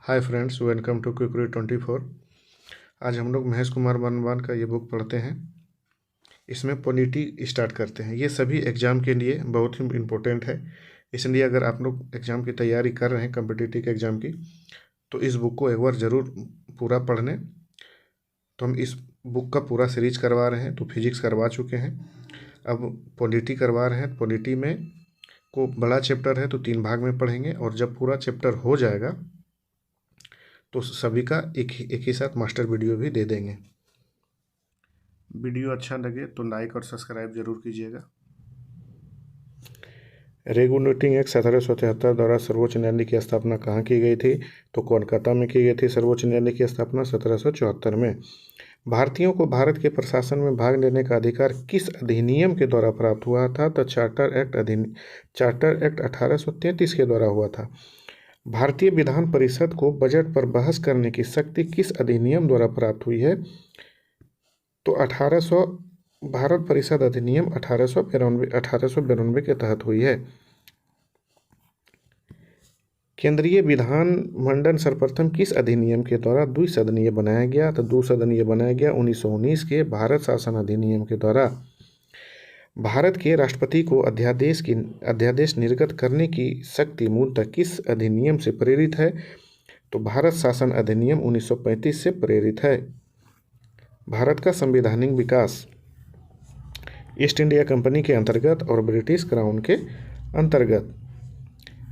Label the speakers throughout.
Speaker 1: Hi friends, welcome to Quickery 24। आज हम लोग महेश कुमार बर्नवाल का ये बुक पढ़ते हैं। इसमें पॉलिटी स्टार्ट करते हैं। ये सभी एग्ज़ाम के लिए बहुत ही इम्पोर्टेंट है, इसलिए अगर आप लोग एग्ज़ाम की तैयारी कर रहे हैं कम्पिटिटिव एग्ज़ाम की, तो इस बुक को एक बार ज़रूर पूरा पढ़ लें। तो हम इस बुक का पूरा सीरीज करवा रहे हैं। तो फिजिक्स करवा चुके हैं, अब पॉलिटी करवा रहे हैं। पॉलिटी में को बड़ा चैप्टर है तो 3 भाग में पढ़ेंगे, और जब पूरा चैप्टर हो जाएगा तो सभी का एक ही साथ मास्टर वीडियो भी दे देंगे। वीडियो अच्छा लगे तो लाइक और सब्सक्राइब जरूर कीजिएगा। रेगुलेटिंग एक्ट 1773 द्वारा सर्वोच्च न्यायालय की स्थापना कहाँ की गई थी? तो कोलकाता में की गई थी सर्वोच्च न्यायालय की स्थापना 1774 में। भारतीयों को भारत के प्रशासन में भाग लेने का अधिकार किस अधिनियम के द्वारा प्राप्त हुआ था? तो चार्टर एक्ट 1833 के द्वारा हुआ था। भारतीय विधान परिषद को बजट पर बहस करने की शक्ति किस अधिनियम द्वारा प्राप्त हुई है? तो 1800 भारत परिषद अधिनियम 1892 के तहत हुई है। केंद्रीय विधानमंडल सर्वप्रथम किस अधिनियम के द्वारा द्विसदनीय बनाया गया? तो द्विसदनीय बनाया गया 1919 के भारत शासन अधिनियम के द्वारा। भारत के राष्ट्रपति को अध्यादेश निर्गत करने की शक्ति मूलतः किस अधिनियम से प्रेरित है? तो भारत शासन अधिनियम 1935 से प्रेरित है। भारत का संवैधानिक विकास ईस्ट इंडिया कंपनी के अंतर्गत और ब्रिटिश क्राउन के अंतर्गत।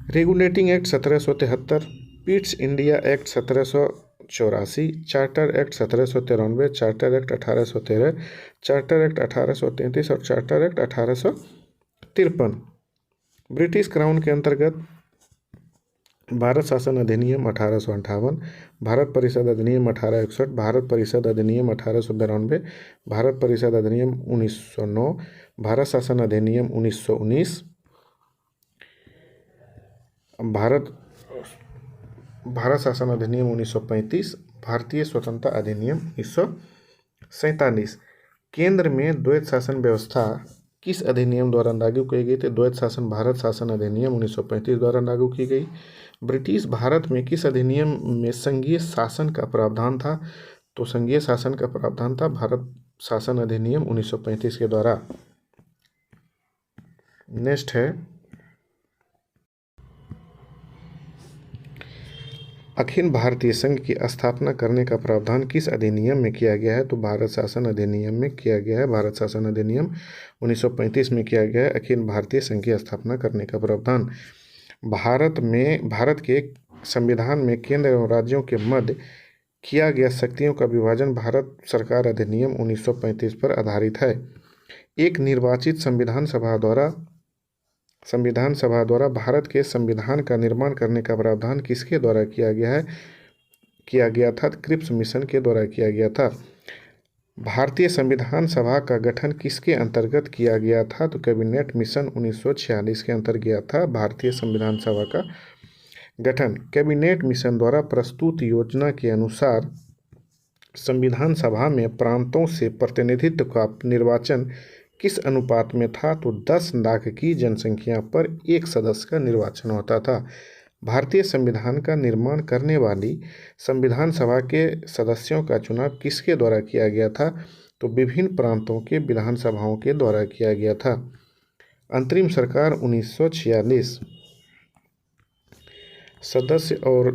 Speaker 1: Regulating act 1773, Pitt's India act 1784, charter act 1793, charter act 1813, charter act 1833 और चार्टर एक्ट 1853। ब्रिटिश क्राउन के अंतर्गत भारत शासन अधिनियम 1858, भारत परिषद अधिनियम 1861, भारत परिषद अधिनियम 1892, भारत परिषद अधिनियम 1909, भारत शासन अधिनियम 1919, भारत शासन अधिनियम 1935, भारतीय स्वतंत्रता अधिनियम 1947। केंद्र में द्वैत शासन व्यवस्था किस अधिनियम द्वारा लागू की गई थी? द्वैत शासन भारत शासन अधिनियम 1935 द्वारा लागू की गई। ब्रिटिश भारत में किस अधिनियम में संघीय शासन का प्रावधान था? तो संघीय शासन का प्रावधान था भारत शासन अधिनियम 1935 के द्वारा। नेक्स्ट है अखिल भारतीय संघ की स्थापना करने का प्रावधान किस अधिनियम में किया गया है? तो भारत शासन अधिनियम में किया गया है। भारत शासन अधिनियम 1935 में किया गया है अखिल भारतीय संघ की स्थापना करने का प्रावधान। भारत के संविधान में केंद्र एवं राज्यों के मध्य किया गया शक्तियों का विभाजन भारत सरकार अधिनियम 1935 पर आधारित है। एक निर्वाचित संविधान सभा द्वारा भारत के संविधान का निर्माण करने का प्रावधान किसके द्वारा किया गया था? क्रिप्स मिशन के द्वारा किया गया था। भारतीय संविधान सभा का गठन किसके अंतर्गत किया गया था? तो कैबिनेट मिशन 1946 के अंतर्गत किया था भारतीय संविधान सभा का गठन। कैबिनेट मिशन द्वारा प्रस्तुत योजना के अनुसार संविधान सभा में प्रांतों से प्रतिनिधित्व का निर्वाचन किस अनुपात में था? तो 10 लाख की जनसंख्या पर एक सदस्य का निर्वाचन होता था। भारतीय संविधान का निर्माण करने वाली संविधान सभा के सदस्यों का चुनाव किसके द्वारा किया गया था? तो विभिन्न प्रांतों के विधानसभाओं के द्वारा किया गया था। अंतरिम सरकार 1946। सदस्य और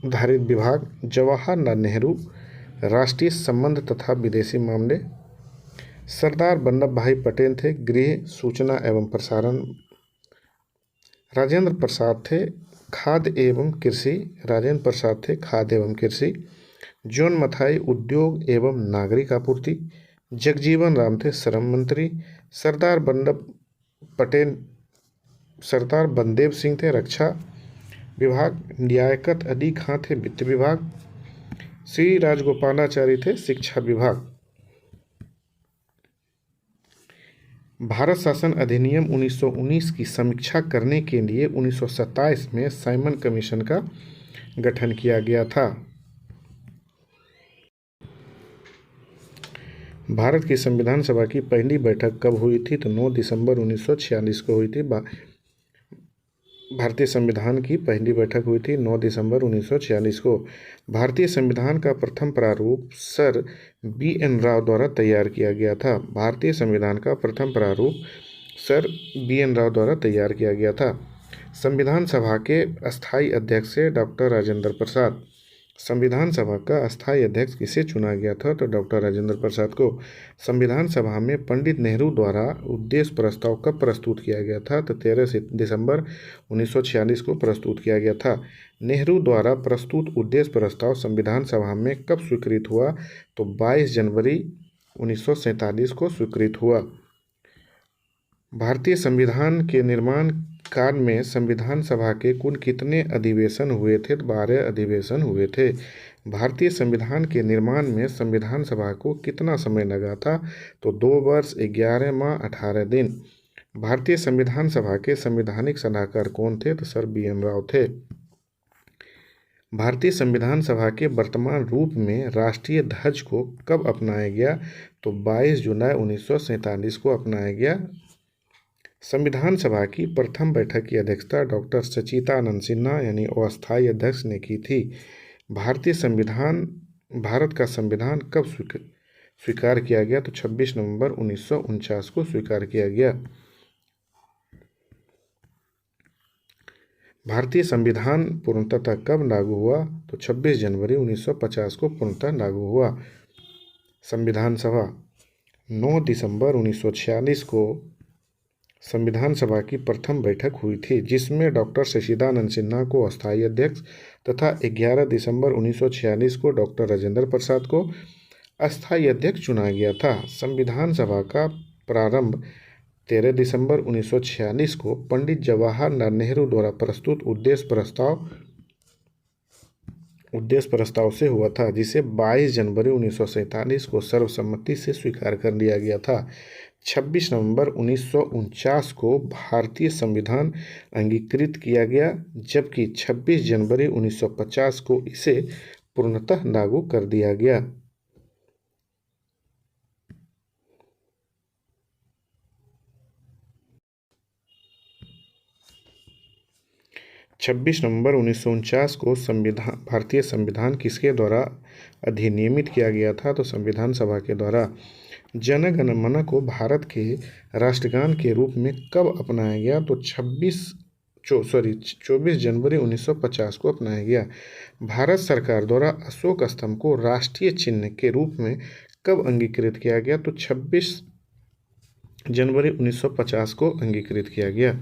Speaker 1: धारित विभाग जवाहरलाल नेहरू राष्ट्रीय संबंध तथा विदेशी मामले। सरदार वल्लभ भाई पटेल थे गृह सूचना एवं प्रसारण। राजेंद्र प्रसाद थे खाद्य एवं कृषि। राजेंद्र प्रसाद थे खाद्य एवं कृषि। जॉन मथाई उद्योग एवं नागरिक आपूर्ति। जगजीवन राम थे श्रम मंत्री। सरदार बलदेव सिंह थे रक्षा विभाग। लियाकत अली खां थे वित्त विभाग। श्री राजगोपालाचारी थे शिक्षा विभाग। भारत शासन अधिनियम 1919 की समीक्षा करने के लिए 1927 में साइमन कमीशन का गठन किया गया था। भारत की संविधान सभा की पहली बैठक कब हुई थी? तो 9 दिसंबर 1946 को हुई थी। भारतीय संविधान की पहली बैठक हुई थी 9 दिसंबर 1946 को। भारतीय संविधान का प्रथम प्रारूप सर B.N. राव द्वारा तैयार किया गया था। भारतीय संविधान का प्रथम प्रारूप सर B.N. राव द्वारा तैयार किया गया था। संविधान सभा के अस्थायी अध्यक्ष थे डॉक्टर राजेंद्र प्रसाद। संविधान सभा का अस्थायी अध्यक्ष किसे चुना गया था? तो डॉक्टर राजेंद्र प्रसाद को। संविधान सभा में पंडित नेहरू द्वारा उद्देश्य प्रस्ताव कब प्रस्तुत किया गया था? तो 13 दिसंबर 1946 को प्रस्तुत किया गया था। नेहरू द्वारा प्रस्तुत उद्देश्य प्रस्ताव संविधान सभा में कब स्वीकृत हुआ? तो 22 जनवरी 1947 को स्वीकृत हुआ। भारतीय संविधान के निर्माण काल में संविधान सभा के कुल कितने अधिवेशन हुए थे? 12 अधिवेशन हुए थे। भारतीय संविधान के निर्माण में संविधान सभा को कितना समय लगा था? तो 2 वर्ष 11 माह 18 दिन। भारतीय संविधान सभा के संवैधानिक सलाहकार कौन थे? तो सर B.N. राव थे। भारतीय संविधान सभा के वर्तमान रूप में राष्ट्रीय ध्वज को कब अपनाया गया? तो 22 जुलाई 1947 को अपनाया गया। संविधान सभा की प्रथम बैठक की अध्यक्षता डॉक्टर सच्चिदानंद सिन्हा यानी अस्थायी अध्यक्ष ने की थी। भारत का संविधान कब स्वीकार किया गया? तो 26 नवंबर 1949 को स्वीकार किया गया। भारतीय संविधान पूर्णतः कब लागू हुआ? तो 26 जनवरी 1950 को पूर्णतः लागू हुआ। संविधान सभा 9 दिसंबर 1946 को संविधान सभा की प्रथम बैठक हुई थी, जिसमें डॉक्टर सच्चिदानंद सिन्हा को अस्थायी अध्यक्ष तथा 11 दिसंबर 1946 को डॉक्टर राजेंद्र प्रसाद को अस्थायी अध्यक्ष चुना गया था। संविधान सभा का प्रारंभ 13 दिसंबर 1946 को पंडित जवाहरलाल नेहरू द्वारा प्रस्तुत उद्देश्य प्रस्ताव से हुआ था, जिसे 22 जनवरी 1947 को सर्वसम्मति से स्वीकार कर लिया गया था। 26 नवंबर 1949 को भारतीय संविधान अंगीकृत किया गया, जबकि 26 जनवरी 1950 को इसे पूर्णतः लागू कर दिया गया। 26 नवंबर 1949 को भारतीय संविधान किसके द्वारा अधिनियमित किया गया था? तो संविधान सभा के द्वारा। जन गण मन को भारत के राष्ट्रगान के रूप में कब अपनाया गया? तो 24 जनवरी 1950 को अपनाया गया। भारत सरकार द्वारा अशोक स्तंभ को राष्ट्रीय चिन्ह के रूप में कब अंगीकृत किया गया? तो 26 जनवरी 1950 को अंगीकृत किया गया।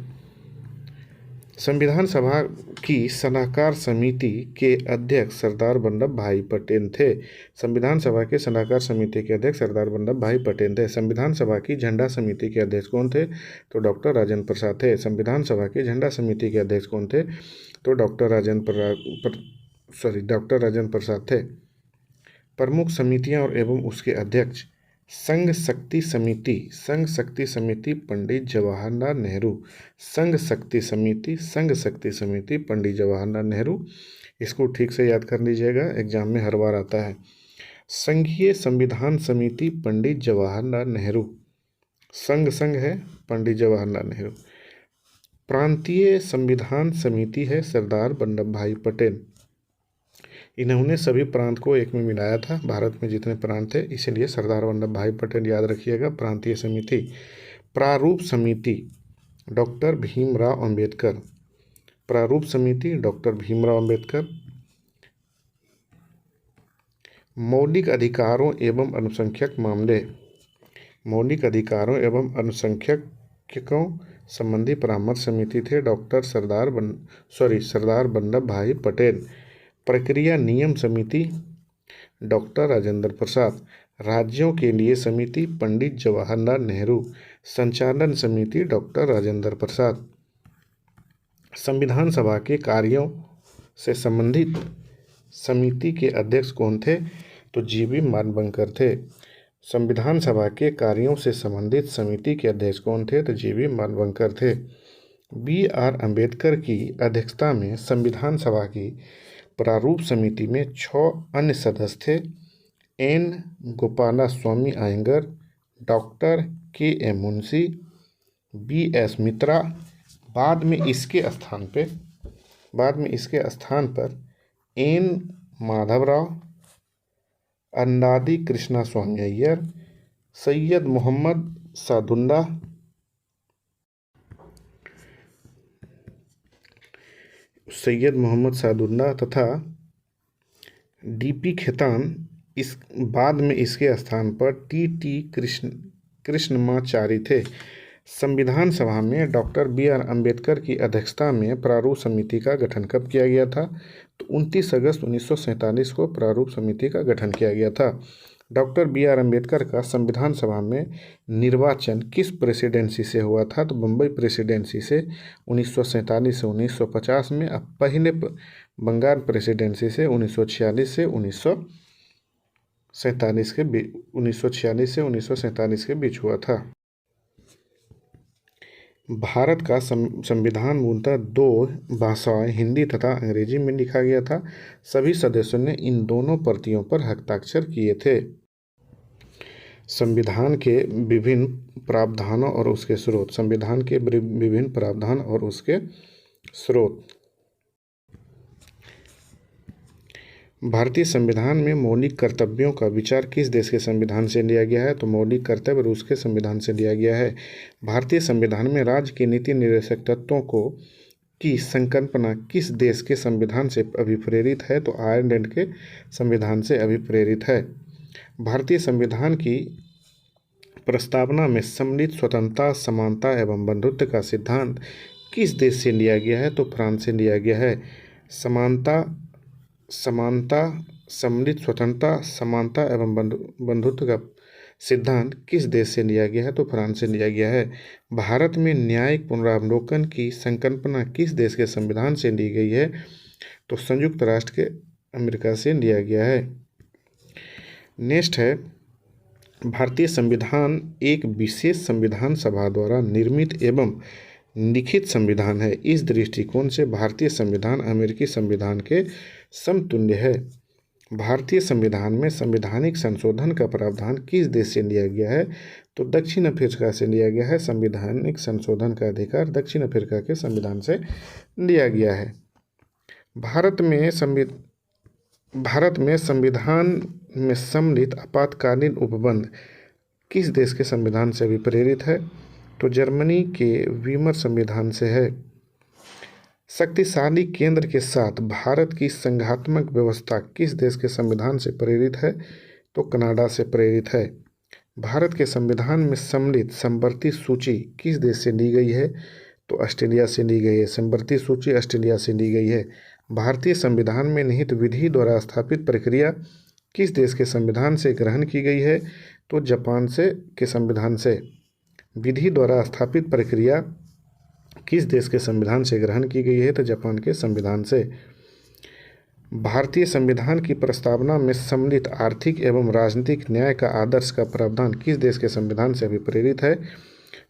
Speaker 1: संविधान सभा की सलाहकार समिति के अध्यक्ष सरदार वल्लभ भाई पटेल थे। संविधान सभा के सलाहकार समिति के अध्यक्ष सरदार वल्लभ भाई पटेल थे। संविधान सभा की झंडा समिति के अध्यक्ष कौन थे? तो डॉक्टर राजेंद्र प्रसाद थे। संविधान सभा के झंडा समिति के अध्यक्ष कौन थे? तो डॉक्टर राजेंद्र प्रसाद थे। प्रमुख समितियां और एवं उसके अध्यक्ष। संघ शक्ति समिति पंडित जवाहरलाल नेहरू। संघ शक्ति समिति पंडित जवाहरलाल नेहरू। इसको ठीक से याद कर लीजिएगा, एग्जाम में हर बार आता है। संघीय संविधान समिति पंडित जवाहरलाल नेहरू। संघ है पंडित जवाहरलाल नेहरू। प्रांतीय संविधान समिति है सरदार वल्लभ भाई पटेल। इन्होंने सभी प्रांत को एक में मिलाया था, भारत में जितने प्रांत थे, इसीलिए सरदार वल्लभ भाई पटेल याद रखिएगा। प्रांतीय समिति। प्रारूप समिति डॉक्टर भीमराव अंबेडकर। प्रारूप समिति डॉक्टर भीमराव अंबेडकर। मौलिक अधिकारों एवं अल्पसंख्यक मामले। मौलिक अधिकारों एवं अल्पसंख्यकों संबंधी परामर्श समिति थे डॉक्टर सरदार वल्लभ भाई पटेल। प्रक्रिया नियम समिति डॉक्टर राजेंद्र प्रसाद। राज्यों के लिए समिति पंडित जवाहरलाल नेहरू। संचालन समिति डॉक्टर राजेंद्र प्रसाद। संविधान सभा के कार्यों से संबंधित समिति के अध्यक्ष कौन थे? तो G.B. मालवंकर थे। संविधान सभा के कार्यों से संबंधित समिति के अध्यक्ष कौन थे? तो G.B. मालवंकर थे। B.R. अम्बेडकर की अध्यक्षता में संविधान सभा की प्रारूप समिति में 6 अन्य सदस्य थे। N. Gopalaswami Ayyangar, doctor K.M. Munshi, B.S. Mitra, बाद में इसके स्थान पर एन माधवराव, अन्नादी कृष्णास्वामी अय्यर, सैयद मोहम्मद सादुल्ला तथा डीपी खेतान, इस बाद में इसके स्थान पर टी कृष्णमाचारी थे। संविधान सभा में डॉक्टर बी.आर. अम्बेडकर की अध्यक्षता में प्रारूप समिति का गठन कब किया गया था? तो 29 अगस्त 1947 को प्रारूप समिति का गठन किया गया था। Doctor B R. अम्बेडकर का संविधान सभा में निर्वाचन किस प्रेसिडेंसी से हुआ था? तो बम्बई प्रेसिडेंसी से 1947 से 1950 में, अब पहले बंगाल प्रेसिडेंसी से 1946 से 1947 के बीच हुआ था। भारत का संविधान मूलतः 2 भाषाएं हिंदी तथा अंग्रेजी में लिखा गया था। सभी सदस्यों ने इन दोनों प्रतियों पर हस्ताक्षर किए थे। संविधान के विभिन्न प्रावधानों और उसके स्रोत। भारतीय संविधान में मौलिक कर्तव्यों का विचार किस देश के संविधान से लिया गया है? तो मौलिक कर्तव्य रूस के संविधान से लिया गया है। भारतीय संविधान में राज्य के नीति निर्देशक तत्वों की संकल्पना किस देश के संविधान से अभिप्रेरित है? तो आयरलैंड के संविधान से अभिप्रेरित है। भारतीय संविधान की प्रस्तावना में सम्मिलित स्वतंत्रता, समानता एवं बंधुत्व का सिद्धांत किस देश से लिया गया है? तो फ्रांस से लिया गया है। सम्मिलित स्वतंत्रता, समानता एवं बंधुत्व का सिद्धांत किस देश से लिया गया है? तो फ्रांस से लिया गया है। भारत में न्यायिक पुनरावलोकन की संकल्पना किस देश के संविधान से ली गई है? तो संयुक्त राष्ट्र के अमेरिका से लिया गया है। नेक्स्ट है, भारतीय संविधान एक विशेष संविधान सभा द्वारा निर्मित एवं लिखित संविधान है। इस दृष्टिकोण से भारतीय संविधान अमेरिकी संविधान के समतुल्य है। भारतीय संविधान में संवैधानिक संशोधन का प्रावधान किस देश से लिया गया है? तो दक्षिण अफ्रीका से लिया गया है। संवैधानिक संशोधन का अधिकार दक्षिण अफ्रीका के संविधान से लिया गया है। भारत में संविधान में सम्मिलित आपातकालीन उपबंध किस देश के संविधान से अभिप्रेरित है? तो जर्मनी के वीमर संविधान से है। शक्तिशाली केंद्र के साथ भारत की संघात्मक व्यवस्था किस देश के संविधान से प्रेरित है? तो कनाडा से प्रेरित है। भारत के संविधान में सम्मिलित समवर्ती सूची किस देश से ली गई है? तो ऑस्ट्रेलिया से ली गई है। समवर्ती सूची ऑस्ट्रेलिया से ली गई है। भारतीय संविधान में निहित विधि द्वारा स्थापित प्रक्रिया किस देश के संविधान से ग्रहण की गई है? तो जापान के संविधान से। विधि द्वारा स्थापित प्रक्रिया किस देश के संविधान से ग्रहण की गई है? तो जापान के संविधान से। भारतीय संविधान की प्रस्तावना में सम्मिलित आर्थिक एवं राजनीतिक न्याय का आदर्श का प्रावधान किस देश के संविधान से अभिप्रेरित है?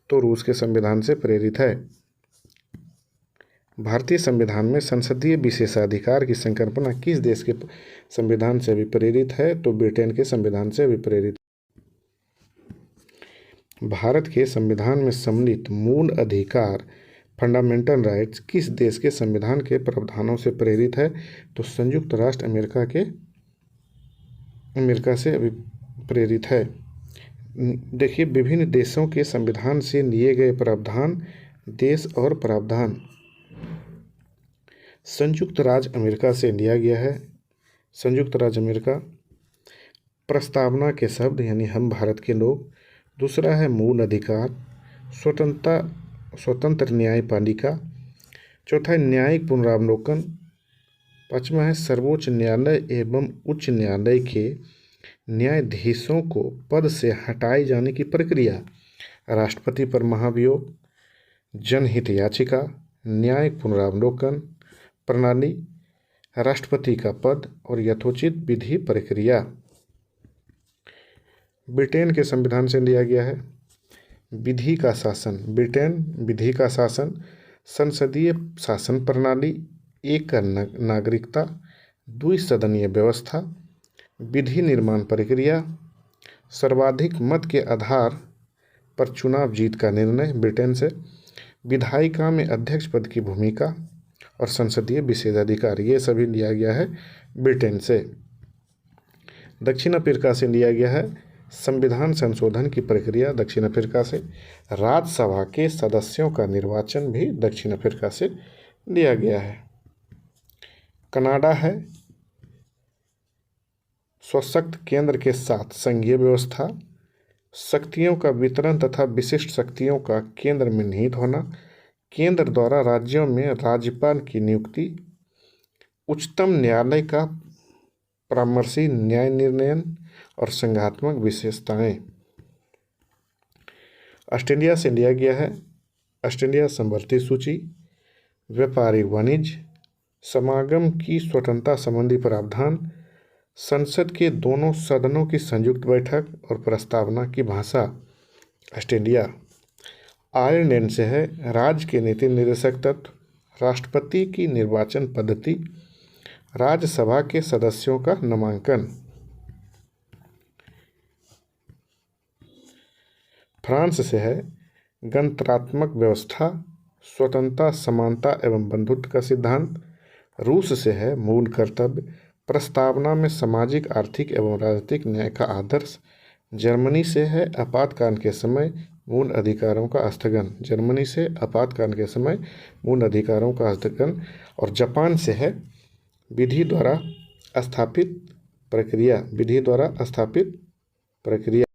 Speaker 1: तो रूस के संविधान से प्रेरित है। भारतीय संविधान में संसदीय विशेषाधिकार की संकल्पना किस देश के संविधान से अभिप्रेरित है? तो ब्रिटेन के संविधान से अभिप्रेरित। भारत के संविधान में सम्मिलित मूल अधिकार फंडामेंटल राइट्स किस देश के संविधान के प्रावधानों से प्रेरित है? तो संयुक्त राष्ट्र अमेरिका से प्रेरित है। देखिए, विभिन्न देशों के संविधान से लिए गए प्रावधान, देश और प्रावधान। संयुक्त राज्य अमेरिका से लिया गया है। संयुक्त राज्य अमेरिका। प्रस्तावना के शब्द यानी हम भारत के लोग। दूसरा है मूल अधिकार, स्वतंत्र न्यायपालिका। चौथा है न्यायिक पुनरावलोकन। पांचवा है सर्वोच्च न्यायालय एवं उच्च न्यायालय के न्यायाधीशों को पद से हटाए जाने की प्रक्रिया। राष्ट्रपति पर महाभियोग, जनहित याचिका, न्यायिक पुनरावलोकन प्रणाली, राष्ट्रपति का पद और यथोचित विधि प्रक्रिया। ब्रिटेन के संविधान से लिया गया है। विधि का शासन। ब्रिटेन विधि का शासन, संसदीय शासन प्रणाली, एक नागरिकता, द्विसदनीय व्यवस्था, विधि निर्माण प्रक्रिया, सर्वाधिक मत के आधार पर चुनाव जीत का निर्णय ब्रिटेन से। विधायिका में अध्यक्ष पद की भूमिका और संसदीय विशेषाधिकार, ये सभी लिया गया है ब्रिटेन से। दक्षिण अफ्रीका से लिया गया है संविधान संशोधन की प्रक्रिया दक्षिण अफ्रीका से। राज्यसभा के सदस्यों का निर्वाचन भी दक्षिण अफ्रीका से लिया गया है। कनाडा है स्वशक्त केंद्र के साथ संघीय व्यवस्था, शक्तियों का वितरण तथा विशिष्ट शक्तियों का केंद्र में निहित होना, केंद्र द्वारा राज्यों में राज्यपाल की नियुक्ति, उच्चतम न्यायालय का परामर्शी न्याय निर्णयन और संघात्मक विशेषताएं। ऑस्ट्रेलिया से लिया गया है ऑस्ट्रेलिया समवर्ती सूची, व्यापारिक वाणिज्य, समागम की स्वतंत्रता संबंधी प्रावधान, संसद के दोनों सदनों की संयुक्त बैठक और प्रस्तावना की भाषा ऑस्ट्रेलिया। आयरलैंड से है राज्य के नीति निर्देशक तत्व, राष्ट्रपति की निर्वाचन पद्धति, राज्यसभा के सदस्यों का नामांकन। फ्रांस से है गणतंत्रात्मक व्यवस्था, स्वतंत्रता, समानता एवं बंधुत्व का सिद्धांत। रूस से है मूल कर्तव्य, प्रस्तावना में सामाजिक, आर्थिक एवं राजनीतिक न्याय का आदर्श। जर्मनी से है आपातकाल के समय मूल अधिकारों का स्थगन, जर्मनी से आपातकाल के समय मूल अधिकारों का स्थगन। और जापान से है विधि द्वारा स्थापित प्रक्रिया, विधि द्वारा स्थापित प्रक्रिया।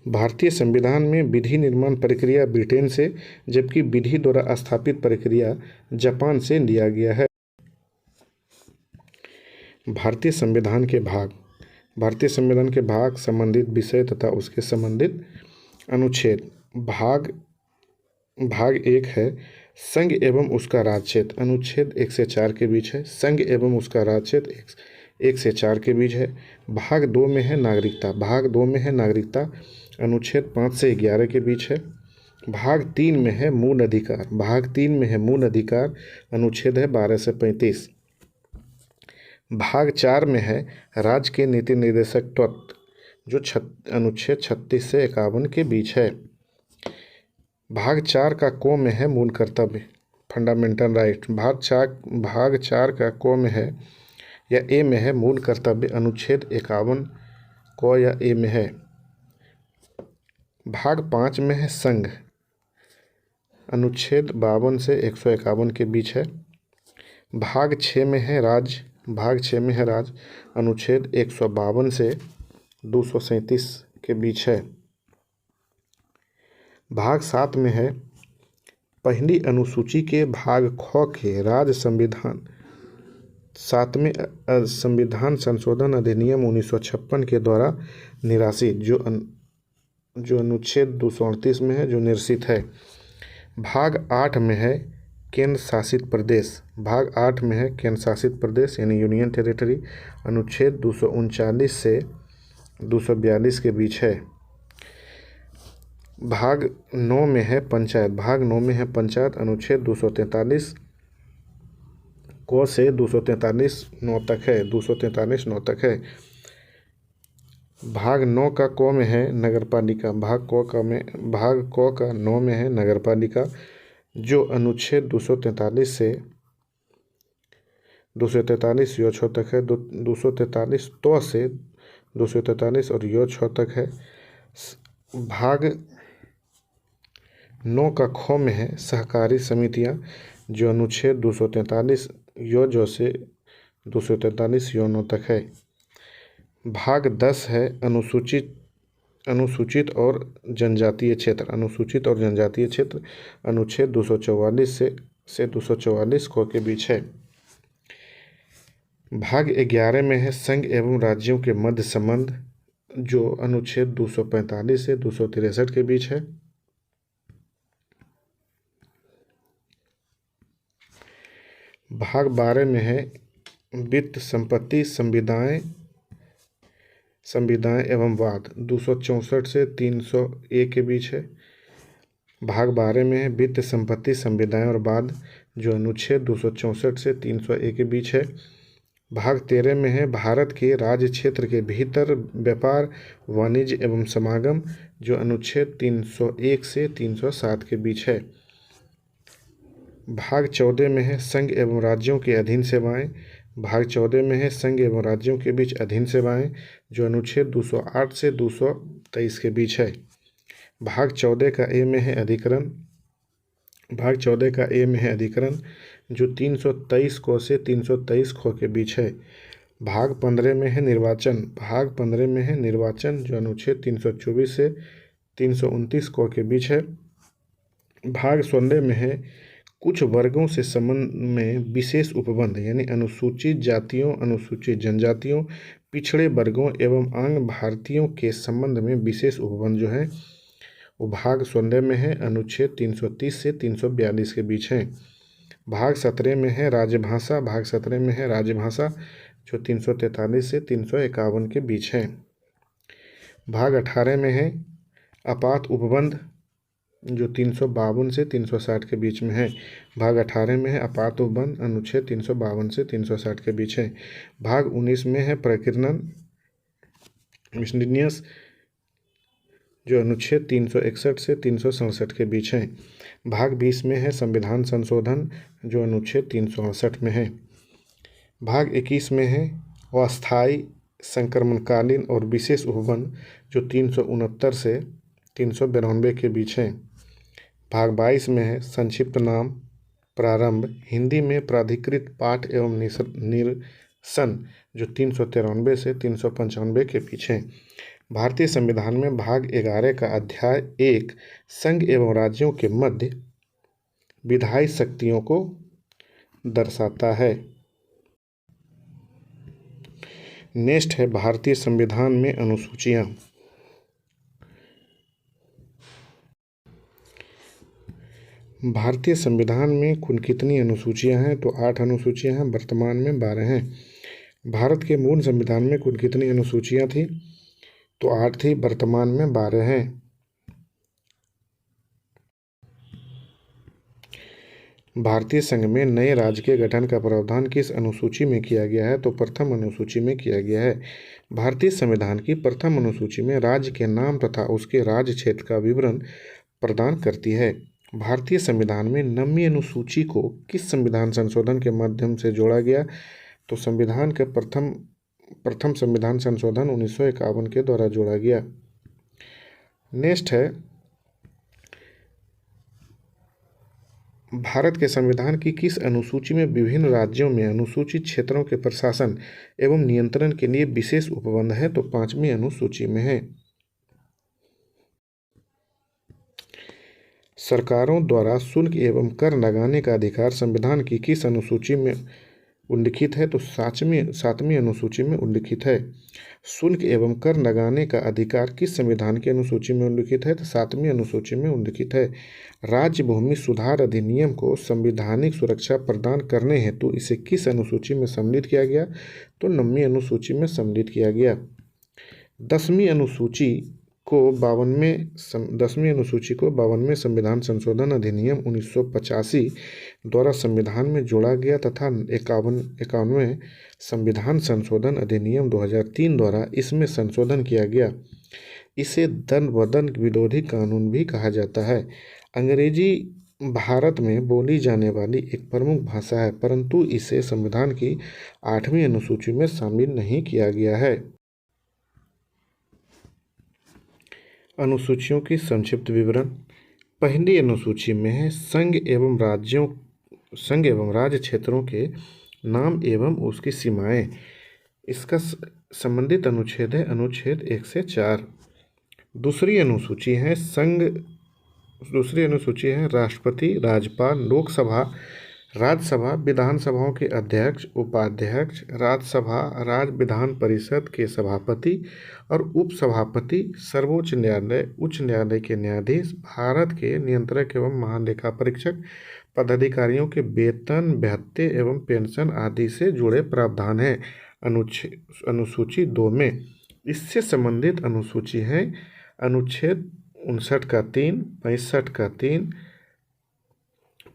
Speaker 1: भारतीय संविधान में विधि निर्माण प्रक्रिया ब्रिटेन से, जबकि विधि द्वारा स्थापित प्रक्रिया जापान से लिया गया है। भारतीय संविधान के भाग, भारतीय संविधान के भाग, संबंधित विषय तथा उसके संबंधित अनुच्छेद। भाग 1 है संघ एवं उसका राज्य क्षेत्र, अनुच्छेद 1 से 4 के बीच है। संघ एवं उसका राज्य क्षेत्र 1 से 4 के बीच है। भाग 2 में है नागरिकता, भाग 2 में है नागरिकता, अनुच्छेद 5 से 11 के बीच है। भाग 3 में है मूल अधिकार, भाग 3 में है मूल अधिकार, अनुच्छेद है 12 से 35। भाग 4 में है राज्य के नीति निर्देशक तत्व, जो अनुच्छेद 36 से 51 के बीच है। भाग 4 का क में है मूल कर्तव्य, फंडामेंटल राइट। भाग 4 का क में है या ए में है मूल कर्तव्य, अनुच्छेद 51 क या ए में है। भाग 5 में है संघ, अनुच्छेद 52 से 151 के बीच है। भाग 6 में है राज्य, भाग 6 में है राज्य, अनुच्छेद 152 से 237 के बीच है। भाग 7 में है पहली अनुसूची के भाग ख के राज्य संविधान 7वें संविधान संशोधन अधिनियम 1956 के द्वारा निरासित, जो अनुच्छेद 238 में है, जो निरसित है। भाग 8 में है केंद्र शासित प्रदेश, भाग 8 में है केंद्र शासित प्रदेश यानी यूनियन टेरिटरी, अनुच्छेद 239 से 242 के बीच है। भाग 9 में है पंचायत, भाग 9 में है पंचायत, अनुच्छेद 243 को से 243 9 तक है, 243 9 तक है। भाग 9 का क में है नगरपालिका, भाग क का 9 में है नगरपालिका, जो अनुच्छेद 243 से 243 यो 6 तक है, 243 तो से 243 और यो 6 तक है। भाग 9 का ख में है सहकारी समितियां, जो अनुच्छेद 243 यो जो से 243 यो 9 तक है। भाग 10 है अनुसूचित और जनजातीय क्षेत्र, अनुसूचित और जनजातीय क्षेत्र, अनुच्छेद 244 से 244 को के बीच है। भाग 11 में है संघ एवं राज्यों के मध्य संबंध, जो अनुच्छेद 245 से 263 के बीच है। भाग 12 में है वित्त, संपत्ति, संविदाएं एवं वाद, 264 से 301 के बीच है। भाग 12 में है वित्त, संपत्ति, संविदाएं और वाद, जो अनुच्छेद 264 से 301 के बीच है। भाग 13 में है भारत के राज्य क्षेत्र के भीतर व्यापार, वाणिज्य एवं समागम, जो अनुच्छेद 301 से 307 के बीच है। भाग 14 में है संघ एवं राज्यों के अधीन सेवाएं। भाग 14 में है संघ एवं राज्यों के बीच अधीन सेवाएं, जो अनुच्छेद 208 से 223 के बीच है। भाग 14 का ए में है अधिकरण। भाग 14 का ए में है अधिकरण, जो 323 को से 323 खो के बीच है। भाग 15 में है निर्वाचन। भाग 15 में है निर्वाचन, जो अनुच्छेद 324 से 329 को के बीच है। भाग 16 में है कुछ वर्गों से संबंध में विशेष उपबंध, यानी अनुसूचित जातियों, अनुसूचित जनजातियों, पिछड़े वर्गों एवं आंग भारतीयों के संबंध में विशेष उपबंध जो है वो भाग 16 में है, अनुच्छेद 330 से 342 के बीच है। भाग 17 में है राजभाषा। भाग 17 में है राजभाषा, जो 343 से 351 के बीच है। भाग 18 में है आपात उपबंध, जो 352 से 360 के बीच में है। भाग 18 में है आपात उपबंध, अनुच्छेद 352 से 360 के बीच है। भाग 19 में है प्रकीर्णन मिसलिनियस, जो अनुच्छेद 361 से 367 के बीच है। भाग 20 में है संविधान संशोधन, जो अनुच्छेद 368 में है। भाग 21 में है अस्थायी, संक्रमणकालीन और विशेष उपबंध, जो 369 से 392 के बीच है। भाग 22 में है संक्षिप्त नाम प्रारंभ, हिंदी में प्राधिकृत पाठ एवं निरसन, जो 393 से 395 के बीच है। भारतीय संविधान में भाग 11 का अध्याय 1 संघ एवं राज्यों के मध्य विधायी शक्तियों को दर्शाता है। नेक्स्ट है भारतीय संविधान में अनुसूचियां। भारतीय संविधान में कुल कितनी अनुसूचियां हैं? तो 8 अनुसूचियां हैं, वर्तमान में 12 हैं। भारत के मूल संविधान में कुल कितनी अनुसूचियां थी? तो 8 थी, वर्तमान में 12 हैं। भारतीय संघ में नए राज्य के गठन का प्रावधान किस अनुसूची में किया गया है? तो प्रथम अनुसूची में किया गया है। भारतीय संविधान की प्रथम अनुसूची में राज्य के नाम तथा उसके राज्य क्षेत्र का विवरण प्रदान करती है। भारतीय संविधान में 9वीं अनुसूची को किस संविधान संशोधन के माध्यम से जोड़ा गया? तो संविधान के प्रथम संविधान संशोधन 1951 के द्वारा जोड़ा गया। नेक्स्ट है भारत के संविधान की किस अनुसूची में विभिन्न राज्यों में अनुसूचित क्षेत्रों के प्रशासन एवं नियंत्रण के लिए विशेष उपबंध है? तो 5वीं अनुसूची में है। सरकारों द्वारा शुल्क एवं कर लगाने का अधिकार संविधान की किस अनुसूची में उल्लिखित है? तो 7वीं अनुसूची में उल्लिखित है। शुल्क एवं कर लगाने का अधिकार किस संविधान की अनुसूची में उल्लिखित है? तो 7वीं अनुसूची में उल्लिखित है। राज्य भूमि सुधार अधिनियम को संवैधानिक सुरक्षा प्रदान करने हेतु इसे किस अनुसूची में सम्मिलित किया गया? तो 9वीं अनुसूची में सम्मिलित किया गया। 10वीं अनुसूची को 52वें संविधान संशोधन अधिनियम 1985 द्वारा संविधान में जोड़ा गया तथा 51वें संविधान संशोधन अधिनियम 2003 द्वारा इसमें संशोधन किया गया। इसे दंड विरोधी कानून भी कहा जाता है। अंग्रेजी भारत में बोली जाने वाली एक प्रमुख भाषा है, परंतु इसे संविधान की 8वीं अनुसूची में शामिल नहीं किया गया है। अनुसूचियों की संक्षिप्त विवरण। पहली अनुसूची में है संघ एवं राज्य क्षेत्रों के नाम एवं उसकी सीमाएं। इसका संबंधित अनुच्छेद है अनुच्छेद 1 से 4। दूसरी अनुसूची है राष्ट्रपति, राज्यपाल, लोकसभा, राज्यसभा, विधानसभाओं के अध्यक्ष, उपाध्यक्ष, राज्यसभा, राज्य विधान परिषद के सभापति और उपसभापति, सर्वोच्च न्यायालय, उच्च न्यायालय के न्यायाधीश, भारत के नियंत्रक एवं महालेखा परीक्षक पदाधिकारियों के वेतन, भत्ते एवं पेंशन आदि से जुड़े प्रावधान हैं अनुसूची 2 में। इससे संबंधित अनुसूची है अनुच्छेद 59 का 3, 65 का 3,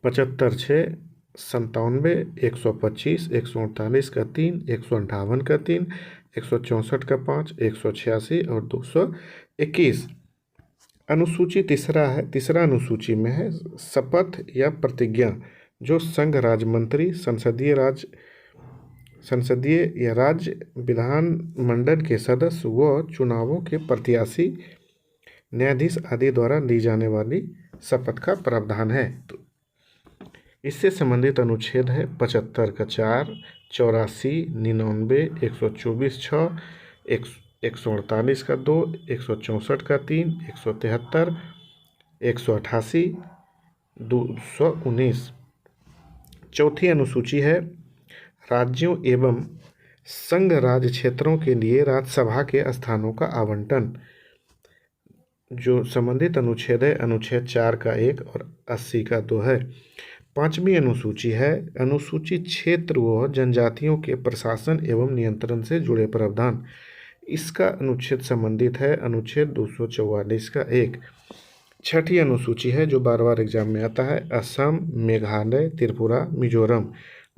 Speaker 1: 75(6), 97, 125, 148 का 3, 158 का 3, 164 का 5, 186 और 221। अनुसूची तीसरा अनुसूची में है शपथ या प्रतिज्ञा, जो संघ राज्य मंत्री, संसदीय या राज्य विधानमंडल के सदस्य व चुनावों के प्रत्याशी, न्यायाधीश आदि द्वारा ली जाने वाली शपथ का प्रावधान है। तो इससे संबंधित अनुच्छेद है 75 का 4, 84, 99, 124(6), 148 का 2, 164 का 3, 173, 188, 219। चौथी अनुसूची है राज्यों एवं संघ राज्य क्षेत्रों के लिए राज्यसभा के स्थानों का आवंटन, जो संबंधित अनुच्छेद है अनुच्छेद 4 का 1 और 80 का 2 है। पांचवी अनुसूची है अनुसूचित क्षेत्र व जनजातियों के प्रशासन एवं नियंत्रण से जुड़े प्रावधान। इसका अनुच्छेद संबंधित है अनुच्छेद 244 का 1। छठी अनुसूची है जो बार बार एग्जाम में आता है असम, मेघालय, त्रिपुरा, मिजोरम।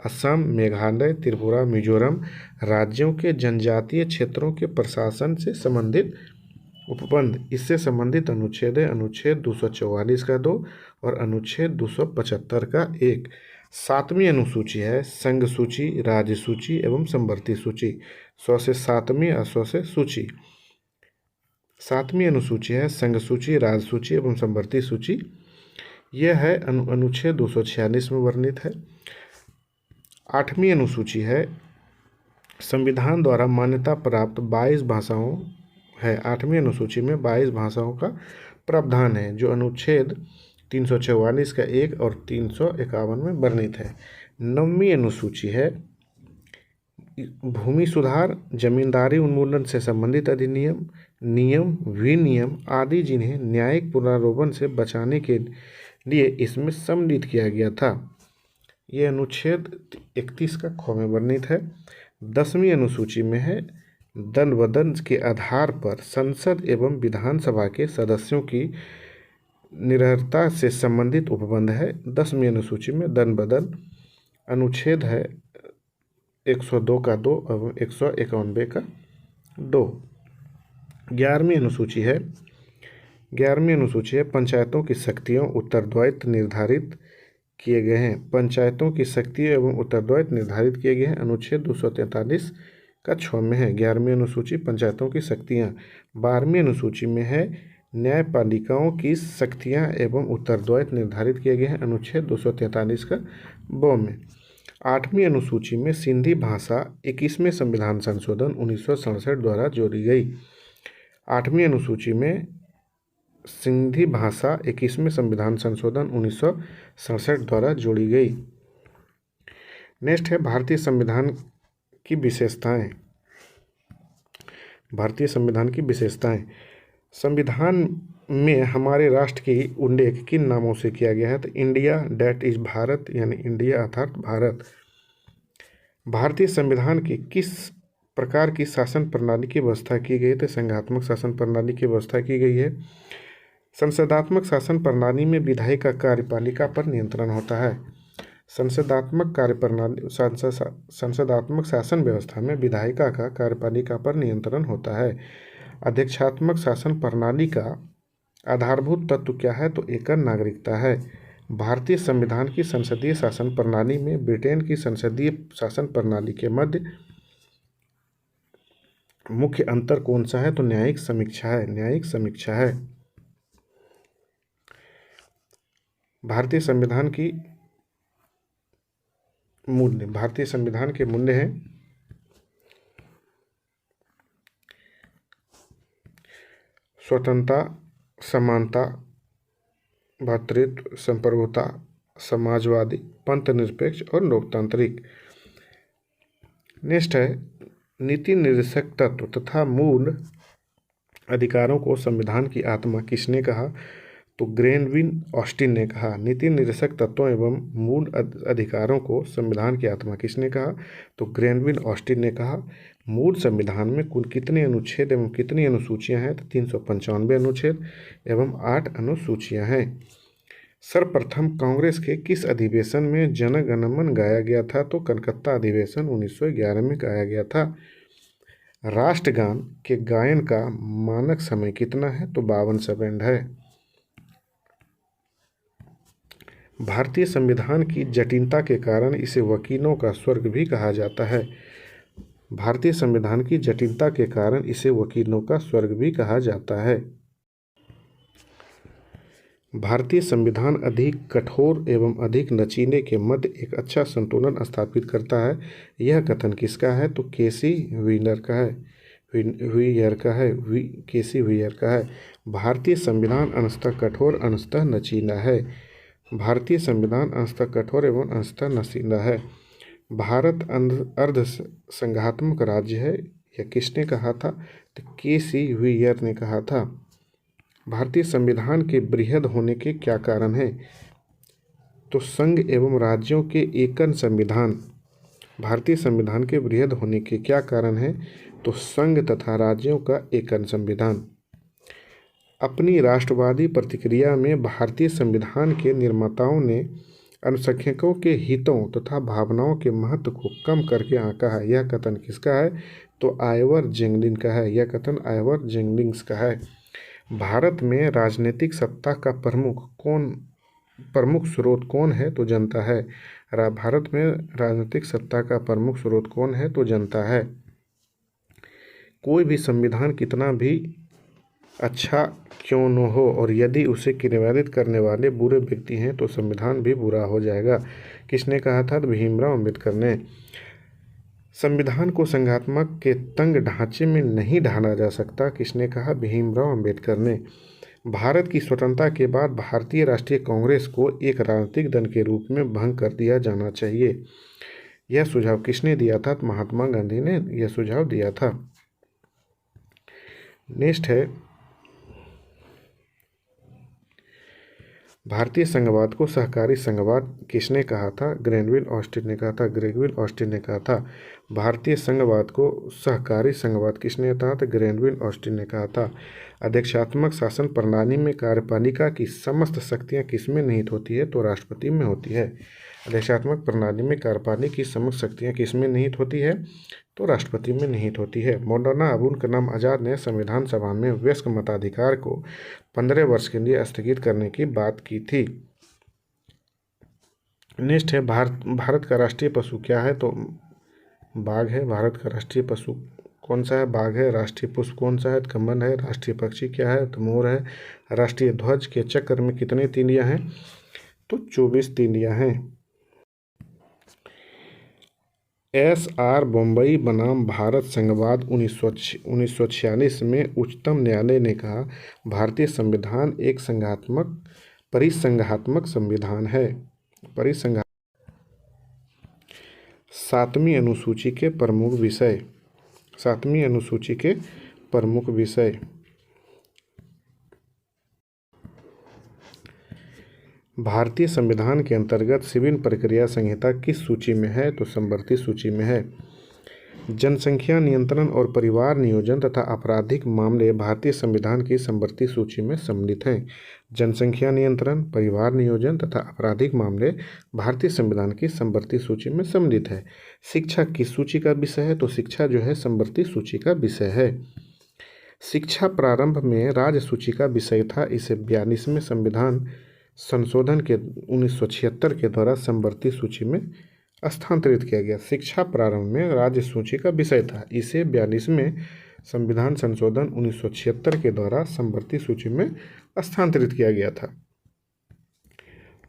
Speaker 1: असम, मेघालय, त्रिपुरा, मिजोरम राज्यों के जनजातीय क्षेत्रों के प्रशासन से संबंधित उपबंध। इससे संबंधित अनुच्छेद है अनुच्छेद 244 का 2 और अनुच्छेद 275 का 1। सातवीं अनुसूची है संघ सूची, राज्य सूची एवं संवर्ती सूची। 100 से 7वीं और 100 से सूची। सातवीं अनुसूची है संघ सूची, राज्य सूची एवं संवर्ती सूची। यह है अनुच्छेद 246 में वर्णित है। आठवीं अनुसूची है संविधान द्वारा मान्यता प्राप्त 22 भाषाओं है। आठवीं अनुसूची में 22 भाषाओं का प्रावधान है, जो अनुच्छेद 344 का 1 और 351 में वर्णित है। नौवीं अनुसूची है भूमि सुधार, जमींदारी उन्मूलन से संबंधित अधिनियम, नियम, विनियम आदि जिन्हें न्यायिक पुनरावलोकन से बचाने के लिए इसमें सम्मिलित किया गया था। ये अनुच्छेद 31 का ख में वर्णित है। 10वीं अनुसूची में है दल बदल के आधार पर संसद एवं विधानसभा के सदस्यों की निरर्हता से संबंधित उपबंध है। 10वीं अनुसूची में दल बदल अनुच्छेद है 102 का 2 एवं 191 का 2। 11वीं अनुसूची है पंचायतों की शक्तियों उत्तरदायित्व निर्धारित किए गए हैं। पंचायतों की शक्तियाँ एवं उत्तरदायित्व निर्धारित किए गए हैं। अनुच्छेद 243 का 6 में है 11वीं अनुसूची पंचायतों की शक्तियाँ। 12वीं अनुसूची में है न्यायपालिकाओं की शक्तियाँ एवं उत्तरदायित्व निर्धारित किए गए हैं। अनुच्छेद 243 का 2 में। 8वीं अनुसूची में सिंधी भाषा 21वें संविधान संशोधन 1967 द्वारा जोड़ी गई। 8वीं अनुसूची में सिंधी भाषा 21वें संविधान संशोधन 1967 द्वारा जोड़ी गई। नेक्स्ट है भारतीय संविधान की विशेषताएं। भारतीय संविधान की विशेषताएं। संविधान में हमारे राष्ट्र की उल्लेख किन नामों से किया गया है? तो इंडिया, डेट इज भारत, यानी इंडिया अर्थात भारत। भारतीय संविधान की किस प्रकार की शासन प्रणाली की व्यवस्था की गई? तो संघात्मक शासन प्रणाली की व्यवस्था की गई है। संसदात्मक शासन प्रणाली में विधायिका कार्यपालिका पर नियंत्रण होता है। संसदात्मक शासन व्यवस्था में विधायिका का कार्यपालिका पर नियंत्रण होता है। अध्यक्षात्मक शासन प्रणाली का आधारभूत तत्व क्या है? तो एकल नागरिकता है। भारतीय संविधान की संसदीय शासन प्रणाली में ब्रिटेन की संसदीय शासन प्रणाली के मध्य मुख्य अंतर कौन सा है? तो न्यायिक समीक्षा है। न्यायिक समीक्षा है। भारतीय संविधान की मूल्य। भारतीय संविधान के मूल्य हैं स्वतंत्रता, समानता, भ्रातृत्व, संप्रभुता, समाजवादी, पंथ निरपेक्ष और लोकतांत्रिक। नेक्स्ट है नीति निर्देशक तत्व तथा मूल अधिकारों को संविधान की आत्मा किसने कहा? तो ग्रेनविन ऑस्टिन ने कहा। नीति निर्देशक तत्वों एवं मूल अधिकारों को संविधान की आत्मा किसने कहा? तो ग्रेनविन ऑस्टिन ने कहा। मूल संविधान में कुल कितने अनुच्छेद एवं कितनी अनुसूचियां हैं? तो 395 अनुच्छेद एवं 8 अनुसूचियां हैं। सर्वप्रथम कांग्रेस के किस अधिवेशन में जन गण मन गाया गया था? तो कलकत्ता अधिवेशन 1911 में गाया गया था। राष्ट्रगान के गायन का मानक समय कितना है? तो 52 सेकंड है। भारतीय संविधान की जटिलता के कारण इसे वकीलों का स्वर्ग भी कहा जाता है। भारतीय संविधान की जटिलता के कारण इसे वकीलों का स्वर्ग भी कहा जाता है। भारतीय संविधान अधिक कठोर एवं अधिक लचीले के मध्य एक अच्छा संतुलन स्थापित करता है। यह कथन किसका है? तो केसी व्हीलर का है, केसी व्हीलर का है। भारतीय संविधान अंशतः कठोर अंशतः लचीला है। भारतीय संविधान अंशतः कठोर एवं अंशतः लचीला है। भारत अर्ध संघात्मक राज्य है, यह किसने कहा था? तो केसी व्हीलर ने कहा था। भारतीय संविधान के बृहद होने के क्या कारण हैं? तो संघ एवं राज्यों के एकन संविधान। भारतीय संविधान के बृहद होने के क्या कारण हैं? तो संघ तथा राज्यों का एकन संविधान। अपनी राष्ट्रवादी प्रतिक्रिया में भारतीय संविधान के निर्माताओं ने अल्पसंख्यकों के हितों तथा भावनाओं के महत्व को कम करके आंका है। यह कथन किसका है? तो आइवर जेंगलिन का है। यह कथन आइवर जेंगलिंग्स का है। भारत में राजनीतिक सत्ता का प्रमुख स्रोत कौन है? तो जनता है। भारत में राजनीतिक सत्ता का प्रमुख स्रोत कौन है? तो जनता है। कोई भी संविधान कितना भी अच्छा क्यों न हो और यदि उसे क्रियान्वित करने वाले बुरे व्यक्ति हैं तो संविधान भी बुरा हो जाएगा। किसने कहा था? तो भीमराव अम्बेडकर ने। संविधान को संघात्मक के तंग ढांचे में नहीं ढाला जा सकता। किसने कहा? भीमराव अम्बेडकर ने। भारत की स्वतंत्रता के बाद भारतीय राष्ट्रीय कांग्रेस को एक राजनीतिक दल के रूप में भंग कर दिया जाना चाहिए। यह सुझाव किसने दिया था? महात्मा गांधी ने यह सुझाव दिया था। नेक्स्ट है, भारतीय संघवाद को सहकारी संघवाद किसने कहा था? ग्रेनविल ऑस्टिन ने कहा था। ग्रेगविल ऑस्टिन ने कहा था। भारतीय संघवाद को सहकारी संघवाद किसने कहा था? ग्रेनविल ऑस्टिन ने कहा था। अध्यक्षात्मक शासन प्रणाली में कार्यपालिका की समस्त शक्तियां किसमें निहित होती है? तो राष्ट्रपति में होती है। अध्यक्षात्मक प्रणाली में कार्यपालिका की समस्त शक्तियां किसमें निहित होती है? तो राष्ट्रपति में निहित होती है। मौलाना अबुल कलाम आज़ाद ने संविधान सभा में वयस्क मताधिकार को 15 वर्ष के लिए स्थगित करने की बात की थी। नेक्स्ट है, भारत का राष्ट्रीय पशु क्या है? तो बाघ है। भारत का राष्ट्रीय पशु कौन सा है? बाघ है। राष्ट्रीय पुष्प कौन सा है? कमल है। राष्ट्रीय पक्षी क्या है? तो मोर है। राष्ट्रीय ध्वज के चक्र में कितने तीलियां हैं? तो 24 तीलियां हैं। SR बम्बई बनाम भारत संघवाद 1946 में उच्चतम न्यायालय ने कहा भारतीय संविधान एक परिसंघात्मक संविधान है। सातवीं अनुसूची के प्रमुख विषय। सातवीं अनुसूची के प्रमुख विषय। भारतीय संविधान के अंतर्गत सिविल प्रक्रिया संहिता किस सूची में है? तो समवर्ती सूची में है। जनसंख्या नियंत्रण और परिवार नियोजन तथा आपराधिक मामले भारतीय संविधान की समवर्ती सूची में सम्मिलित हैं। जनसंख्या नियंत्रण, परिवार नियोजन तथा आपराधिक मामले भारतीय संविधान की समवर्ती सूची में सम्मिलित है। शिक्षा किस सूची का विषय है? तो शिक्षा जो है समवर्ती सूची का विषय है। शिक्षा प्रारंभ में राज्य सूची का विषय था। इसे 42वें संविधान संशोधन के 1976 के द्वारा समवर्ती सूची में स्थानांतरित किया गया। शिक्षा प्रारंभ में राज्य सूची का विषय था। इसे 42वें संविधान संशोधन 1976 के द्वारा समवर्ती सूची में स्थानांतरित किया गया था।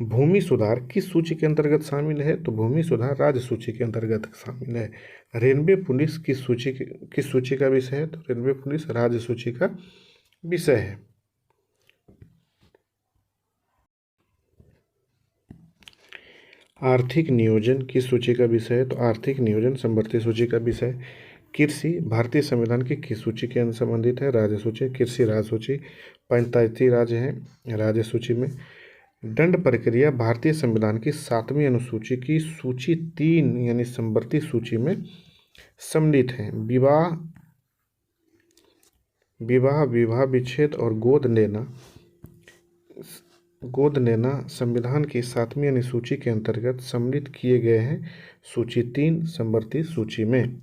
Speaker 1: भूमि सुधार किस सूची के अंतर्गत शामिल है? तो भूमि सुधार राज्य सूची के अंतर्गत शामिल है। रेलवे पुलिस किस सूची का विषय है? तो रेलवे पुलिस राज्य सूची का विषय है। आर्थिक नियोजन किस सूची का विषय है? तो आर्थिक नियोजन समवर्ती सूची का विषय। कृषि भारतीय संविधान की किस सूची के संबंधित है? राज्य सूची। कृषि राज्य सूची। 45 राज्य हैं राज्य सूची में। दंड प्रक्रिया भारतीय संविधान की 7वीं अनुसूची की सूची 3 यानी समवर्ती सूची में सम्मिलित है। विवाह विच्छेद और गोद लेना संविधान की 7वीं अनुसूची के अंतर्गत सम्मिलित किए गए हैं सूची 3 समवर्ती सूची में।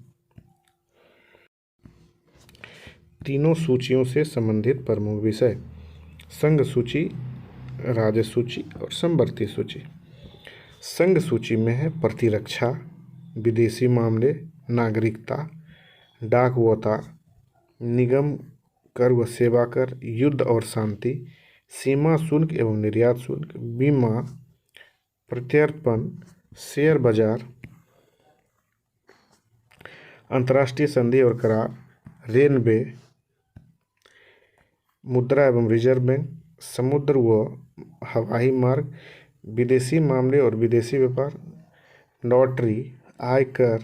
Speaker 1: तीनों सूचियों से संबंधित प्रमुख विषय: संघ सूची, राज्य सूची और समवर्ती सूची। संघ सूची में है प्रतिरक्षा, विदेशी मामले, नागरिकता, डाक व तार, निगम कर व सेवा कर, युद्ध और शांति, सीमा शुल्क एवं निर्यात शुल्क, बीमा, प्रत्यर्पण, शेयर बाजार, अंतर्राष्ट्रीय संधि और करार, रेलवे, मुद्रा एवं रिजर्व बैंक, समुद्र व हवाई मार्ग, विदेशी मामले और विदेशी व्यापार, लॉटरी, आयकर,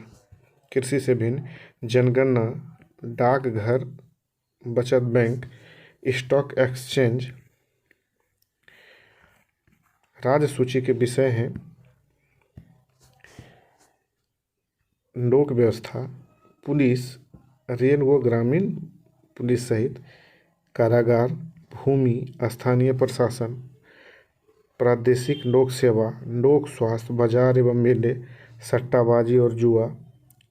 Speaker 1: कृषि से भिन्न, जनगणना, डाकघर, बचत बैंक, स्टॉक एक्सचेंज। राज्य सूची के विषय हैं लोक व्यवस्था, पुलिस, रेल व ग्रामीण पुलिस सहित, कारागार, भूमि, स्थानीय प्रशासन, प्रादेशिक लोक सेवा, लोक स्वास्थ्य, बाजार एवं मेले, सट्टाबाजी और जुआ,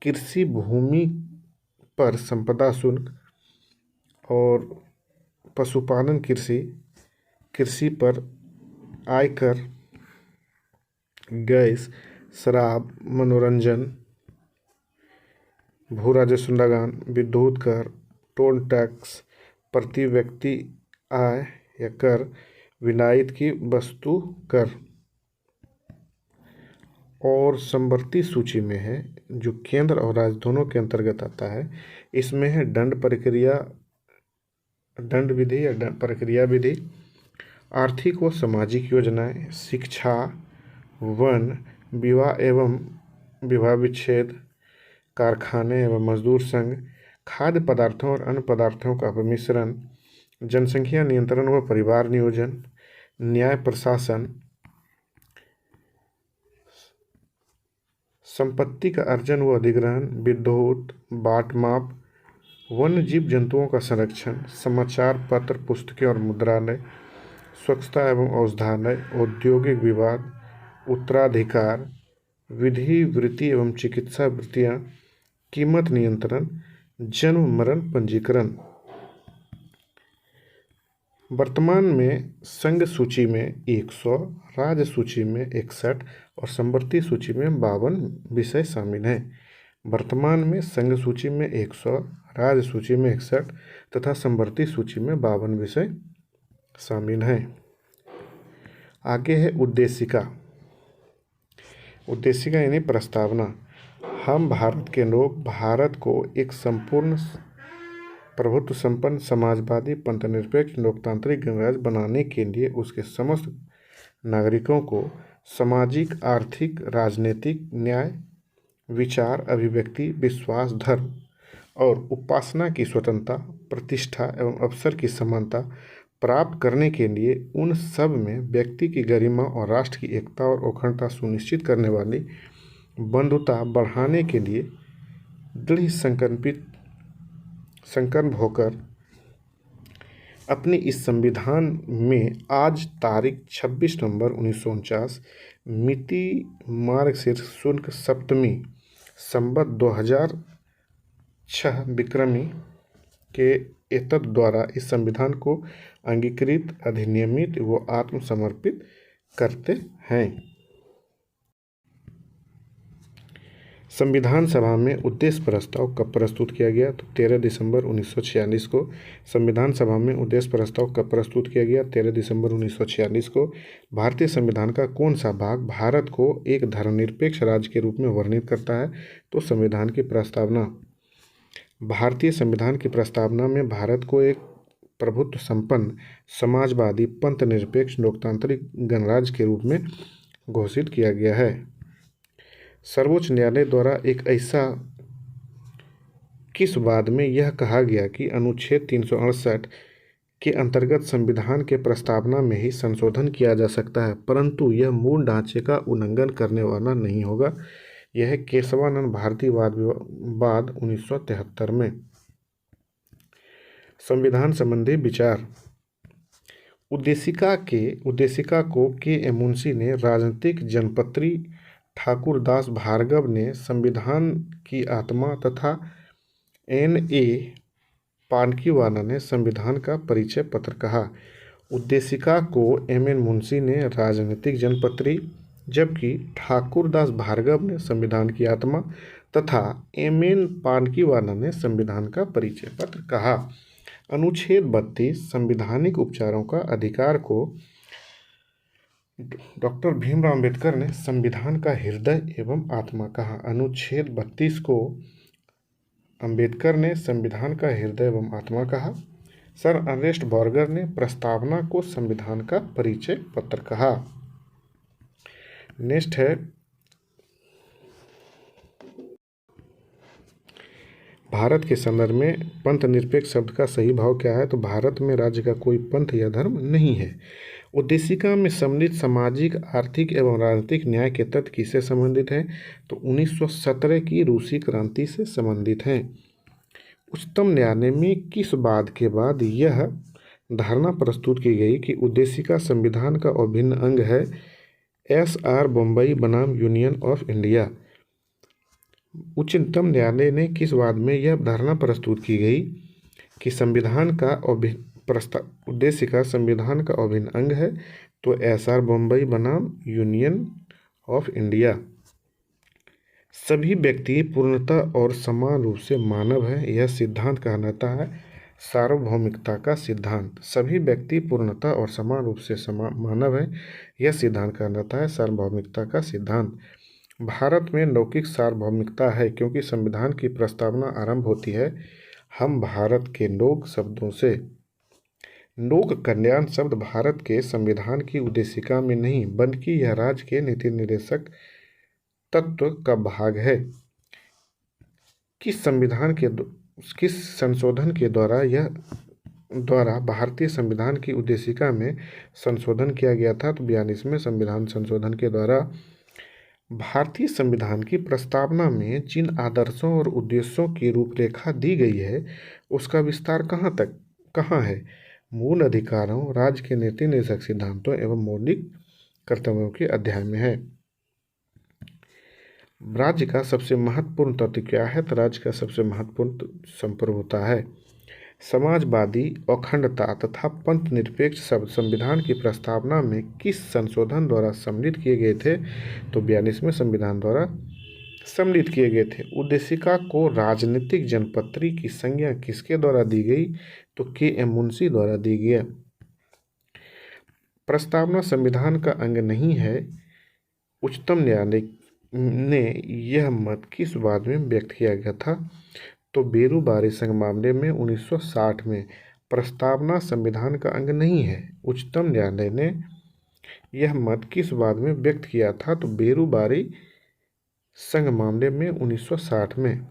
Speaker 1: कृषि भूमि पर संपदा शुल्क और पशुपालन, कृषि पर आयकर, गैस, शराब, मनोरंजन, भू राजस्व लगान, विद्युत कर, टोल टैक्स, प्रति व्यक्ति आय या कर, विलायत की वस्तु कर। और संवर्ती सूची में है जो केंद्र और राज्य दोनों के अंतर्गत आता है। इसमें है दंड विधि या प्रक्रिया विधि, आर्थिक व सामाजिक योजनाएं, शिक्षा, वन, विवाह एवं विवाह विच्छेद, कारखाने एवं मजदूर संघ, खाद्य पदार्थों और अन्य पदार्थों का मिश्रण, जनसंख्या नियंत्रण व परिवार नियोजन, न्याय प्रशासन, संपत्ति का अर्जन व अधिग्रहण, विद्युत, बाट माप, वन्य जीव जंतुओं का संरक्षण, समाचार पत्र, पुस्तकें और मुद्रालय, स्वच्छता एवं औषधालय, औद्योगिक विवाद, उत्तराधिकार, विधि वृत्ति एवं चिकित्सा वृत्तियाँ, कीमत नियंत्रण, जन्म मरण पंजीकरण। वर्तमान में संघ सूची में 100, राज्य सूची में 61 और संवर्ती सूची में 52 विषय शामिल हैं। वर्तमान में संघ सूची में 100, राज्य सूची में 61 तथा संवर्ती सूची में 52 विषय शामिल हैं। आगे है उद्देशिका। उद्देशिका यानी प्रस्तावना। हम भारत के लोग भारत को एक संपूर्ण प्रभुत्व संपन्न समाजवादी पंथनिरपेक्ष लोकतांत्रिक गणराज्य बनाने के लिए उसके समस्त नागरिकों को सामाजिक, आर्थिक, राजनीतिक, न्याय, विचार, अभिव्यक्ति, विश्वास, धर्म और उपासना की स्वतंत्रता, प्रतिष्ठा एवं अवसर की समानता प्राप्त करने के लिए उन सब में व्यक्ति की गरिमा और राष्ट्र की एकता और अखंडता सुनिश्चित करने वाली बंधुता बढ़ाने के लिए दृढ़ संकल्प होकर अपने इस संविधान में आज तारीख 26 नवंबर 1949 मिति मार्गशीर्ष शुक्ल सप्तमी संवत 2006 विक्रमी के एतद द्वारा इस संविधान को अंगीकृत, अधिनियमित व आत्मसमर्पित करते हैं। संविधान सभा में उद्देश्य प्रस्ताव कब प्रस्तुत किया गया? तो 13 दिसंबर 1946 को संविधान सभा में उद्देश्य प्रस्ताव कब प्रस्तुत किया गया? 13 दिसंबर 1946 को। भारतीय संविधान का कौन सा भाग भारत को एक धर्मनिरपेक्ष राज्य के रूप में वर्णित करता है? तो संविधान की प्रस्तावना। भारतीय संविधान की प्रस्तावना में भारत को एक प्रभुत्व संपन्न समाजवादी पंथनिरपेक्ष लोकतांत्रिक गणराज्य के रूप में घोषित किया गया है। सर्वोच्च न्यायालय द्वारा एक ऐसा किस वाद में यह कहा गया कि अनुच्छेद 368 के अंतर्गत संविधान के प्रस्तावना में ही संशोधन किया जा सकता है, परंतु यह मूल ढांचे का उल्लंघन करने वाला नहीं होगा। यह केशवानंद भारती वाद 1973 में। संविधान संबंधी विचार। उद्देशिका को के.एम. मुंशी ने, राजनीतिक जनपत्री ठाकुर दास भार्गव ने संविधान की आत्मा तथा N.A. पानकीवाला ने संविधान का परिचय पत्र कहा। उद्देशिका को M.N. मुंशी ने, राजनीतिक जनपत्री जबकि ठाकुरदास भार्गव ने संविधान की आत्मा तथा एम.एन. पानकीवाला ने संविधान का परिचय पत्र कहा। अनुच्छेद 32 संवैधानिक उपचारों का अधिकार को डॉक्टर भीमराव अंबेडकर ने संविधान का हृदय एवं आत्मा कहा। अनुच्छेद 32 को अंबेडकर ने संविधान का हृदय एवं आत्मा कहा। सर अर्नेस्ट बर्गर ने प्रस्तावना को संविधान का परिचय पत्र कहा। नेक्स्ट है भारत के संदर्भ में पंथ निरपेक्ष शब्द का सही भाव क्या है? तो भारत में राज्य का कोई पंथ या धर्म नहीं है। उद्देशिका में सम्मिलित सामाजिक, आर्थिक एवं राजनीतिक न्याय के तत्व किससे संबंधित हैं? तो 1917 की रूसी क्रांति से संबंधित हैं। उच्चतम न्यायालय में किस वाद के बाद यह धारणा प्रस्तुत की गई कि उद्देशिका संविधान का अभिन्न अंग है? एस.आर. बम्बई बनाम यूनियन ऑफ इंडिया। उच्चतम न्यायालय ने किस वाद में यह धारणा प्रस्तुत की गई कि संविधान का उद्देशिका संविधान का अभिन्न अंग है? तो एस.आर. बम्बई बनाम यूनियन ऑफ इंडिया। सभी व्यक्ति पूर्णतः और समान रूप से मानव है, यह सिद्धांत कहलाता है सार्वभौमिकता का सिद्धांत। सभी व्यक्ति पूर्णतः और समान रूप से मानव है, यह सिद्धांत कहलाता है सार्वभौमिकता का सिद्धांत। भारत में लौकिक सार्वभौमिकता है क्योंकि संविधान की प्रस्तावना आरंभ होती है हम भारत के लोग शब्दों से। लोक कल्याण शब्द भारत के संविधान की उद्देशिका में नहीं बल्कि यह राज्य के नीति निर्देशक तत्व का भाग है। किस संशोधन के द्वारा भारतीय संविधान की उद्देशिका में संशोधन किया गया था? तो 42वें संविधान संशोधन के द्वारा भारतीय संविधान की प्रस्तावना में जिन आदर्शों और उद्देश्यों की रूपरेखा दी गई है उसका विस्तार कहाँ है? मूल अधिकारों, राज्य के नीति निर्देशक सिद्धांतों एवं मौलिक कर्तव्यों के अध्याय में है। राज्य का सबसे महत्वपूर्ण तत्व क्या है? तो राज्य का सबसे महत्वपूर्ण संप्रभुता है। समाजवादी, अखंडता तथा पंथ निरपेक्ष शब्द संविधान की प्रस्तावना में किस संशोधन द्वारा सम्मिलित किए गए थे? तो 42वें संविधान द्वारा सम्मिलित किए गए थे। उद्देशिका को राजनीतिक जनपत्री की संज्ञा किसके द्वारा दी गई? तो के.एम. मुंशी द्वारा दी गई। प्रस्तावना संविधान का अंग नहीं है। उच्चतम न्यायालय ने यह मत किस वाद में व्यक्त किया गया था? तो बेरूबारी संघ मामले में 1960 में। प्रस्तावना संविधान का अंग नहीं है। उच्चतम न्यायालय ने यह मत किस वाद में व्यक्त किया था? तो बेरूबारी संघ मामले में 1960 में।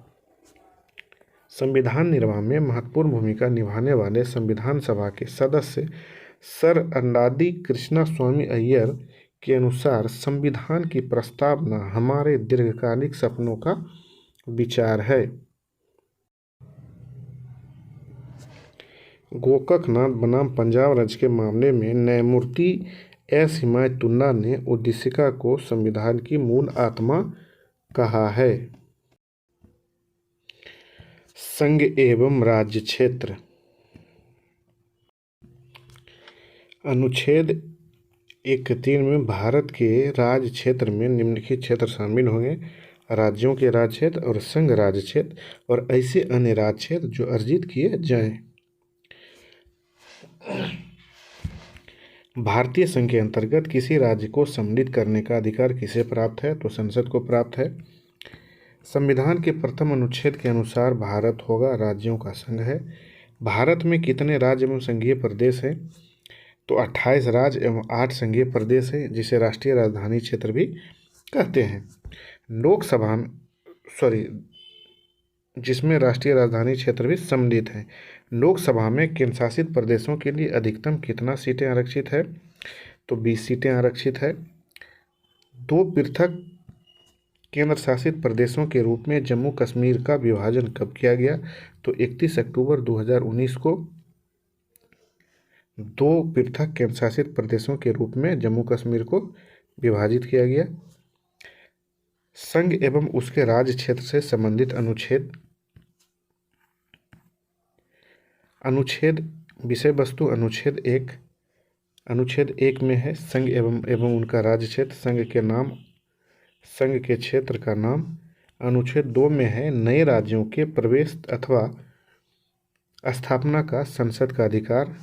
Speaker 1: संविधान निर्माण में महत्वपूर्ण भूमिका निभाने वाले संविधान सभा के सदस्य सर अन्नादी कृष्णा स्वामी अय्यर के अनुसार संविधान की प्रस्तावना हमारे दीर्घकालिक सपनों का विचार है। गोरखनाथ बनाम पंजाब राज्य के मामले में न्यायमूर्ति एस. हिमायतुल्लाह ने उद्देशिका को संविधान की मूल आत्मा कहा है। संघ एवं राज्य क्षेत्र। अनुच्छेद 31 में भारत के राज्य क्षेत्र में निम्नलिखित क्षेत्र शामिल होंगे: राज्यों के राज्य क्षेत्र और संघ राज्य क्षेत्र और ऐसे अन्य राज्य क्षेत्र जो अर्जित किए जाएं। भारतीय संघ के अंतर्गत किसी राज्य को सम्मिलित करने का अधिकार किसे प्राप्त है? तो संसद को प्राप्त है। संविधान के प्रथम अनुच्छेद के अनुसार भारत होगा राज्यों का संघ है। भारत में कितने राज्य एवं संघीय प्रदेश हैं? तो 28 राज्य एवं 8 संघीय प्रदेश है जिसे राष्ट्रीय राजधानी क्षेत्र भी कहते हैं। जिसमें राष्ट्रीय राजधानी क्षेत्र भी सम्मिलित है। लोकसभा में केंद्र शासित प्रदेशों के लिए अधिकतम कितना सीटें आरक्षित है? तो 20 सीटें आरक्षित है। 2 पृथक केंद्र शासित प्रदेशों के रूप में जम्मू कश्मीर का विभाजन कब किया गया? तो 31 अक्टूबर 2019 को 2 पृथक केंद्र शासित प्रदेशों के रूप में जम्मू कश्मीर को विभाजित किया गया। संघ एवं उसके राज्य क्षेत्र से संबंधित अनुच्छेद विषय वस्तु अनुच्छेद 1 अनुच्छेद 1 में है संघ एवं उनका राज्य क्षेत्र, संघ के क्षेत्र का नाम। अनुच्छेद 2 में है नए राज्यों के प्रवेश अथवा स्थापना का संसद का अधिकार।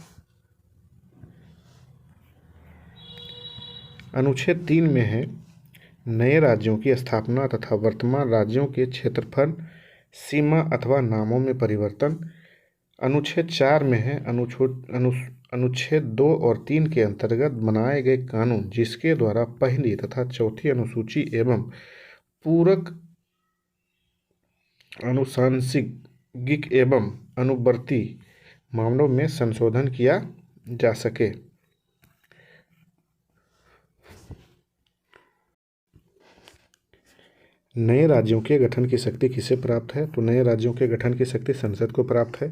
Speaker 1: अनुच्छेद 3 में है नए राज्यों की स्थापना तथा वर्तमान राज्यों के क्षेत्रफल, सीमा अथवा नामों में परिवर्तन। अनुच्छेद 4 में है अनुच्छेद 2 और 3 के अंतर्गत बनाए गए कानून जिसके द्वारा पहली तथा चौथी अनुसूची एवं पूरक आनुषंगिक एवं अनुवर्ती मामलों में संशोधन किया जा सके। नए राज्यों के गठन की शक्ति किसे प्राप्त है? तो नए राज्यों के गठन की शक्ति संसद को प्राप्त है।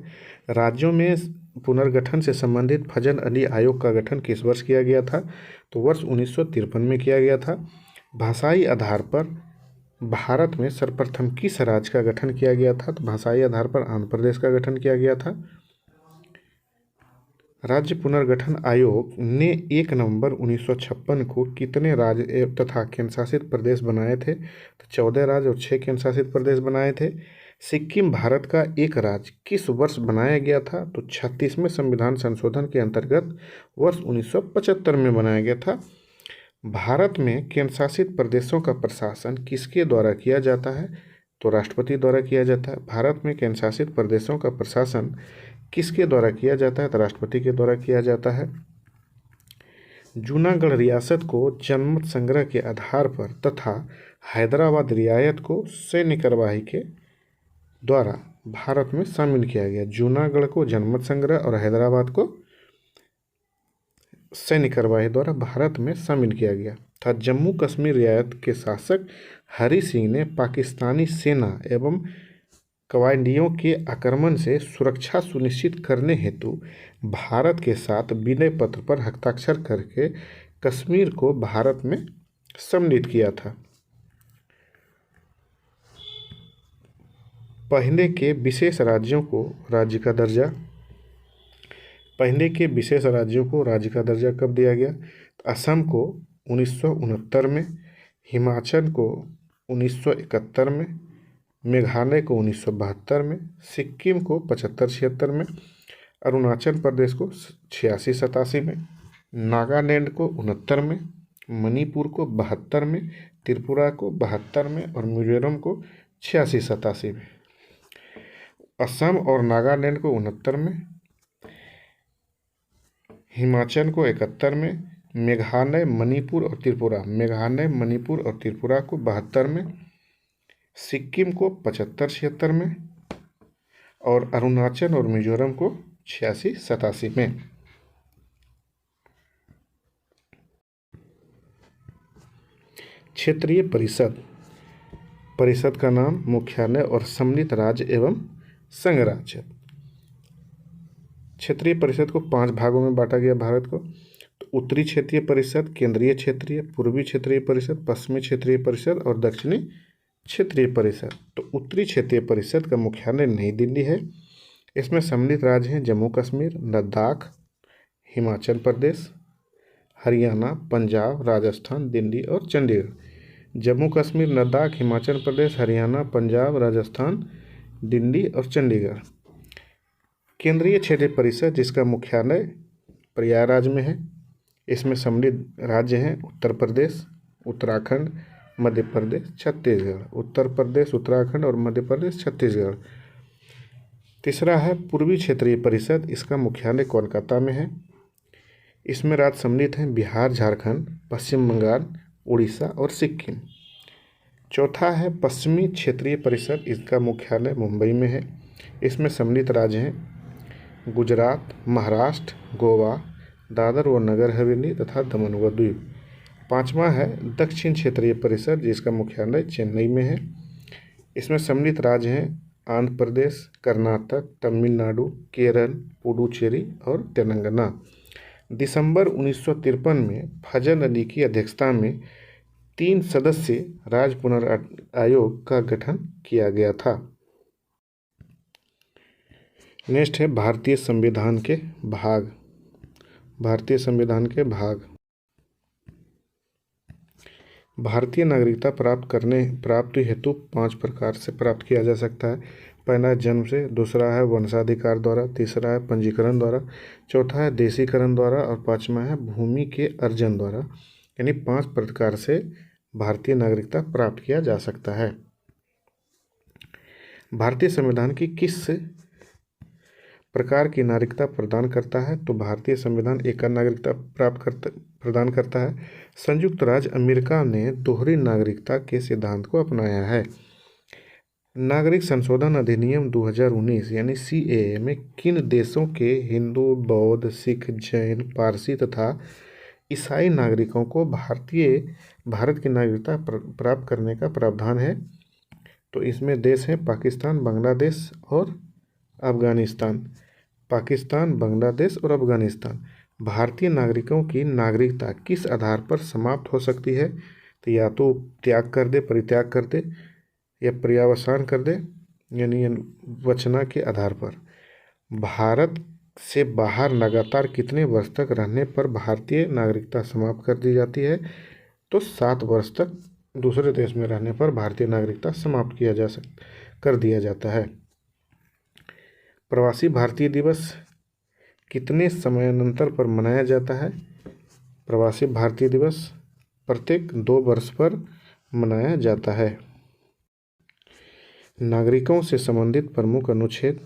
Speaker 1: राज्यों में पुनर्गठन से संबंधित फजल अली आयोग का गठन किस वर्ष किया गया था? तो वर्ष 1953 में किया गया था। भाषाई आधार पर भारत में सर्वप्रथम किस राज्य का गठन किया गया था? तो भाषाई आधार पर आंध्र प्रदेश का गठन किया गया था। राज्य पुनर्गठन आयोग ने 1 नवंबर 1956 को कितने राज्य तथा केंद्रशासित प्रदेश बनाए थे? तो 14 राज्य और 6 केंद्रशासित प्रदेश बनाए थे। सिक्किम भारत का एक राज्य किस वर्ष बनाया गया था? तो 36वें संविधान संशोधन के अंतर्गत वर्ष 1975 में बनाया गया था। भारत में केंद्रशासित प्रदेशों का प्रशासन किसके द्वारा किया जाता है? तो राष्ट्रपति द्वारा किया जाता है। भारत में केंद्रशासित प्रदेशों का प्रशासन किसके द्वारा किया जाता है? तो राष्ट्रपति के द्वारा किया जाता है। जूनागढ़ रियासत को जनमत संग्रह के आधार पर तथा हैदराबाद रियायत को सैन्य कार्यवाही के द्वारा भारत में शामिल किया गया। जूनागढ़ को जनमत संग्रह और हैदराबाद को सैन्य कार्यवाही द्वारा भारत में शामिल किया गया था। जम्मू कश्मीर रियायत के शासक हरि सिंह ने पाकिस्तानी सेना एवं कवायदियों के आक्रमण से सुरक्षा सुनिश्चित करने हेतु भारत के साथ विनय पत्र पर हस्ताक्षर करके कश्मीर को भारत में सम्मिलित किया था। पहले के विशेष राज्यों को राज्य का दर्जा कब दिया गया? असम को 1969 में, हिमाचल को 1971 में, मेघालय को 1972 में, सिक्किम को 75-76 में, अरुणाचल प्रदेश को 86-87 में, नागालैंड को 69 में, मणिपुर को 72 में, त्रिपुरा को 72 में और मिजोरम को 86-87 में। असम और नागालैंड को 69 में, हिमाचल को 71 में, मेघालय मणिपुर और त्रिपुरा को 72 में, सिक्किम को 75-76 में और अरुणाचल और मिजोरम को 86-87 में। क्षेत्रीय परिषद का नाम, मुख्यालय और सम्मिलित राज्य एवं संघ राज्य। क्षेत्रीय परिषद को 5 भागों में बांटा गया भारत को। तो उत्तरी क्षेत्रीय परिषद, केंद्रीय क्षेत्रीय, पूर्वी क्षेत्रीय परिषद, पश्चिमी क्षेत्रीय परिषद और दक्षिणी क्षेत्रीय परिषद। तो उत्तरी क्षेत्रीय परिषद का मुख्यालय नई दिल्ली है। इसमें सम्मिलित राज्य हैं जम्मू कश्मीर, लद्दाख, हिमाचल प्रदेश, हरियाणा, पंजाब, राजस्थान, दिल्ली और चंडीगढ़। जम्मू कश्मीर, लद्दाख, हिमाचल प्रदेश, हरियाणा, पंजाब, राजस्थान, दिल्ली और चंडीगढ़। केंद्रीय क्षेत्रीय परिषद जिसका मुख्यालय प्रयागराज में है। इसमें सम्मिलित राज्य हैं उत्तर प्रदेश, उत्तराखंड, मध्य प्रदेश, छत्तीसगढ़। उत्तर प्रदेश, उत्तराखंड और मध्य प्रदेश, छत्तीसगढ़। तीसरा है पूर्वी क्षेत्रीय परिषद, इसका मुख्यालय कोलकाता में है। इसमें राज्य सम्मिलित हैं बिहार, झारखंड, पश्चिम बंगाल, उड़ीसा और सिक्किम। चौथा है पश्चिमी क्षेत्रीय परिषद, इसका मुख्यालय मुंबई में है। इसमें सम्मिलित राज्य हैं गुजरात, महाराष्ट्र, गोवा, दादर व नगर हवेली तथा दमन व दीव। पांचवा है दक्षिण क्षेत्रीय परिषद जिसका मुख्यालय चेन्नई में है। इसमें सम्मिलित राज्य हैं आंध्र प्रदेश, कर्नाटक, तमिलनाडु, केरल, पुडुचेरी और तेलंगाना। दिसंबर 1953 में फजल अली की अध्यक्षता में 3 सदस्यीय राज्य पुनर्आयोग का गठन किया गया था। नेक्स्ट है भारतीय संविधान के भाग। भारतीय संविधान के भाग। भारतीय नागरिकता प्राप्ति हेतु 5 प्रकार से प्राप्त किया जा सकता है। पहला है जन्म से, दूसरा है वंशाधिकार द्वारा, तीसरा है पंजीकरण द्वारा, चौथा है देशीकरण द्वारा और पांचवा है भूमि के अर्जन द्वारा। यानी 5 प्रकार से भारतीय नागरिकता प्राप्त किया जा सकता है। भारतीय संविधान की किस प्रकार की नागरिकता प्रदान करता है? तो भारतीय संविधान एकल नागरिकता प्रदान करता है। संयुक्त राज्य अमेरिका ने दोहरी नागरिकता के सिद्धांत को अपनाया है। नागरिक संशोधन अधिनियम 2019 यानी CAA में किन देशों के हिंदू, बौद्ध, सिख, जैन, पारसी तथा ईसाई नागरिकों को भारत की नागरिकता प्राप्त करने का प्रावधान है? तो इसमें देश हैं पाकिस्तान, बांग्लादेश और अफगानिस्तान। पाकिस्तान, बांग्लादेश और अफगानिस्तान। भारतीय नागरिकों की नागरिकता किस आधार पर समाप्त हो सकती है? तो या तो त्याग कर दे, परित्याग कर दे या पर्यावसान कर दे, यानी वचना के आधार पर। भारत से बाहर लगातार कितने वर्ष तक रहने पर भारतीय नागरिकता समाप्त कर दी जाती है? तो 7 वर्ष तक दूसरे देश में रहने पर भारतीय नागरिकता समाप्त कर दिया जाता है। प्रवासी भारतीय दिवस कितने समयानंतर पर मनाया जाता है? प्रवासी भारतीय दिवस प्रत्येक 2 वर्ष पर मनाया जाता है। नागरिकों से संबंधित प्रमुख अनुच्छेद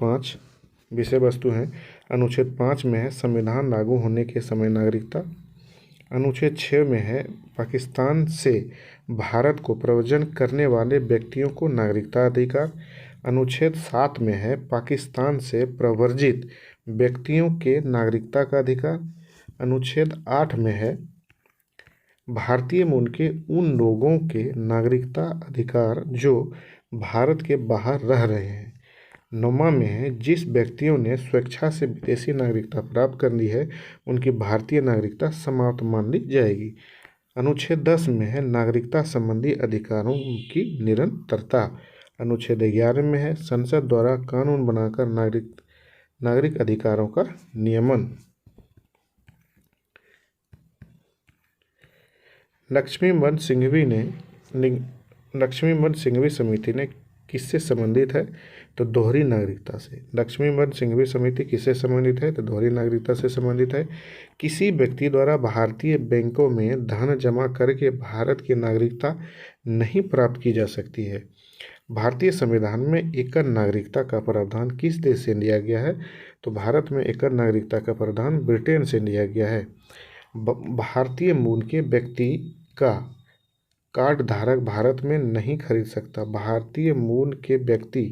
Speaker 1: 5 विषय वस्तु हैं। अनुच्छेद 5 में है संविधान लागू होने के समय नागरिकता। अनुच्छेद 6 में है पाकिस्तान से भारत को प्रव्रजन करने वाले व्यक्तियों को नागरिकता अधिकार। अनुच्छेद 7 में है पाकिस्तान से प्रव्रजित व्यक्तियों के नागरिकता का अधिकार। अनुच्छेद 8 में है भारतीय मूल के उन लोगों के नागरिकता अधिकार जो भारत के बाहर रह रहे हैं। 9वां में है जिस व्यक्तियों ने स्वेच्छा से विदेशी नागरिकता प्राप्त कर ली है उनकी भारतीय नागरिकता समाप्त मान ली जाएगी। अनुच्छेद 10 में है नागरिकता संबंधी अधिकारों की निरंतरता। अनुच्छेद 11 में है संसद द्वारा कानून बनाकर नागरिक अधिकारों का नियमन। लक्ष्मीवंत सिंघवी समिति ने किससे संबंधित है? तो दोहरी नागरिकता से। लक्ष्मीवंत सिंघवी समिति किससे संबंधित है? तो दोहरी नागरिकता से संबंधित है। किसी व्यक्ति द्वारा भारतीय बैंकों में धन जमा करके भारत की नागरिकता नहीं प्राप्त की जा सकती है। भारतीय संविधान में एकल नागरिकता का प्रावधान किस देश से लिया गया है? तो भारत में एकल नागरिकता का प्रावधान ब्रिटेन से लिया गया है। भारतीय मूल के व्यक्ति का कार्ड धारक भारत में नहीं खरीद सकता। भारतीय मूल के व्यक्ति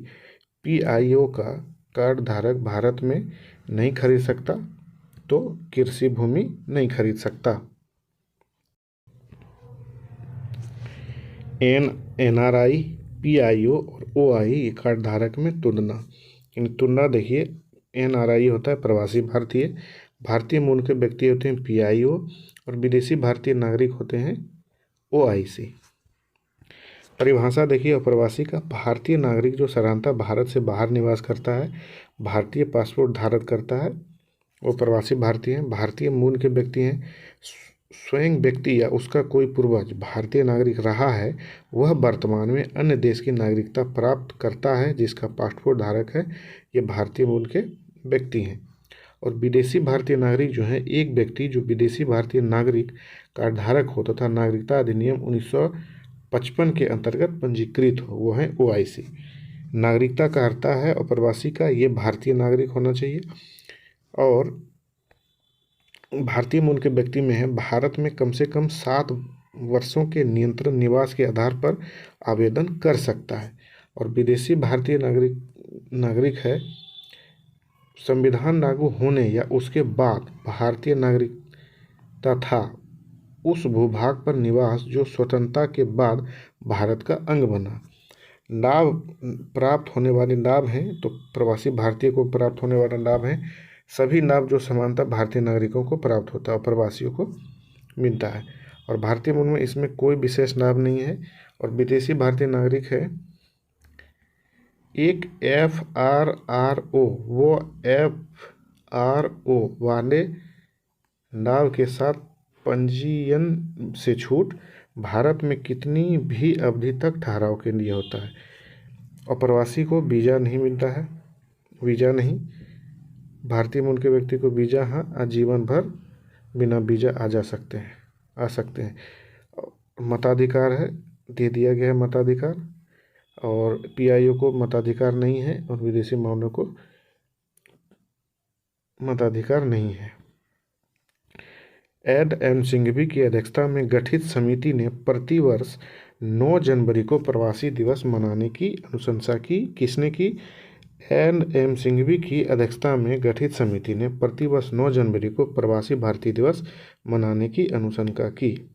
Speaker 1: PIO का कार्ड धारक भारत में नहीं खरीद सकता, तो कृषि भूमि नहीं खरीद सकता। NRI, PIO और OI कार्ड धारक में तुलना। इन तुलना देखिए, NRI होता है प्रवासी भारतीय, भारतीय मूल के व्यक्ति होते हैं PIO और विदेशी भारतीय नागरिक होते हैं OIC। परिभाषा देखिए अप्रवासी का, भारतीय नागरिक जो साधारणतः भारत से बाहर निवास करता है, भारतीय पासपोर्ट धारण करता है, वो प्रवासी भारतीय हैं। भारतीय मूल के व्यक्ति हैं, स्वयं व्यक्ति या उसका कोई पूर्वज भारतीय नागरिक रहा है, वह वर्तमान में अन्य देश की नागरिकता प्राप्त करता है जिसका पासपोर्ट धारक है, ये भारतीय मूल के व्यक्ति हैं। और विदेशी भारतीय नागरिक जो है एक व्यक्ति जो विदेशी भारतीय नागरिक कार्ड धारक हो तथा नागरिकता अधिनियम 1955 के अंतर्गत पंजीकृत हो, वो है OIC। नागरिकता का अर्थ है अप्रवासी का, ये भारतीय नागरिक होना चाहिए। और भारतीय मूल के व्यक्ति में है भारत में कम से कम 7 वर्षों के नियंत्रण निवास के आधार पर आवेदन कर सकता है। और विदेशी भारतीय नागरिक है संविधान लागू होने या उसके बाद भारतीय नागरिकता था उस भूभाग पर निवास जो स्वतंत्रता के बाद भारत का अंग बना। लाभ प्राप्त होने वाले लाभ हैं, तो प्रवासी भारतीय को प्राप्त होने वाला लाभ है सभी लाभ जो समानता भारतीय नागरिकों को प्राप्त होता है और प्रवासियों को मिलता है। और भारतीय मूल में इसमें कोई विशेष लाभ नहीं है। और विदेशी भारतीय नागरिक है एक FRRO, वो RO वाले नाव के साथ पंजीयन से छूट भारत में कितनी भी अवधि तक ठहराव के लिए होता है। अप्रवासी को वीज़ा नहीं मिलता है, वीज़ा नहीं, भारतीय मूल के व्यक्ति को वीज़ा हाँ, आजीवन भर बिना वीज़ा आ सकते हैं। मताधिकार है, दे दिया गया है मताधिकार, और PIO को मताधिकार नहीं है और विदेशी मामलों को मताधिकार नहीं है। एड एम सिंघवी की अध्यक्षता में गठित समिति ने प्रतिवर्ष 9 जनवरी को प्रवासी दिवस मनाने की अनुशंसा की। किसने की? एड एम सिंघवी की अध्यक्षता में गठित समिति ने प्रतिवर्ष 9 जनवरी को प्रवासी भारतीय दिवस मनाने की अनुशंसा की।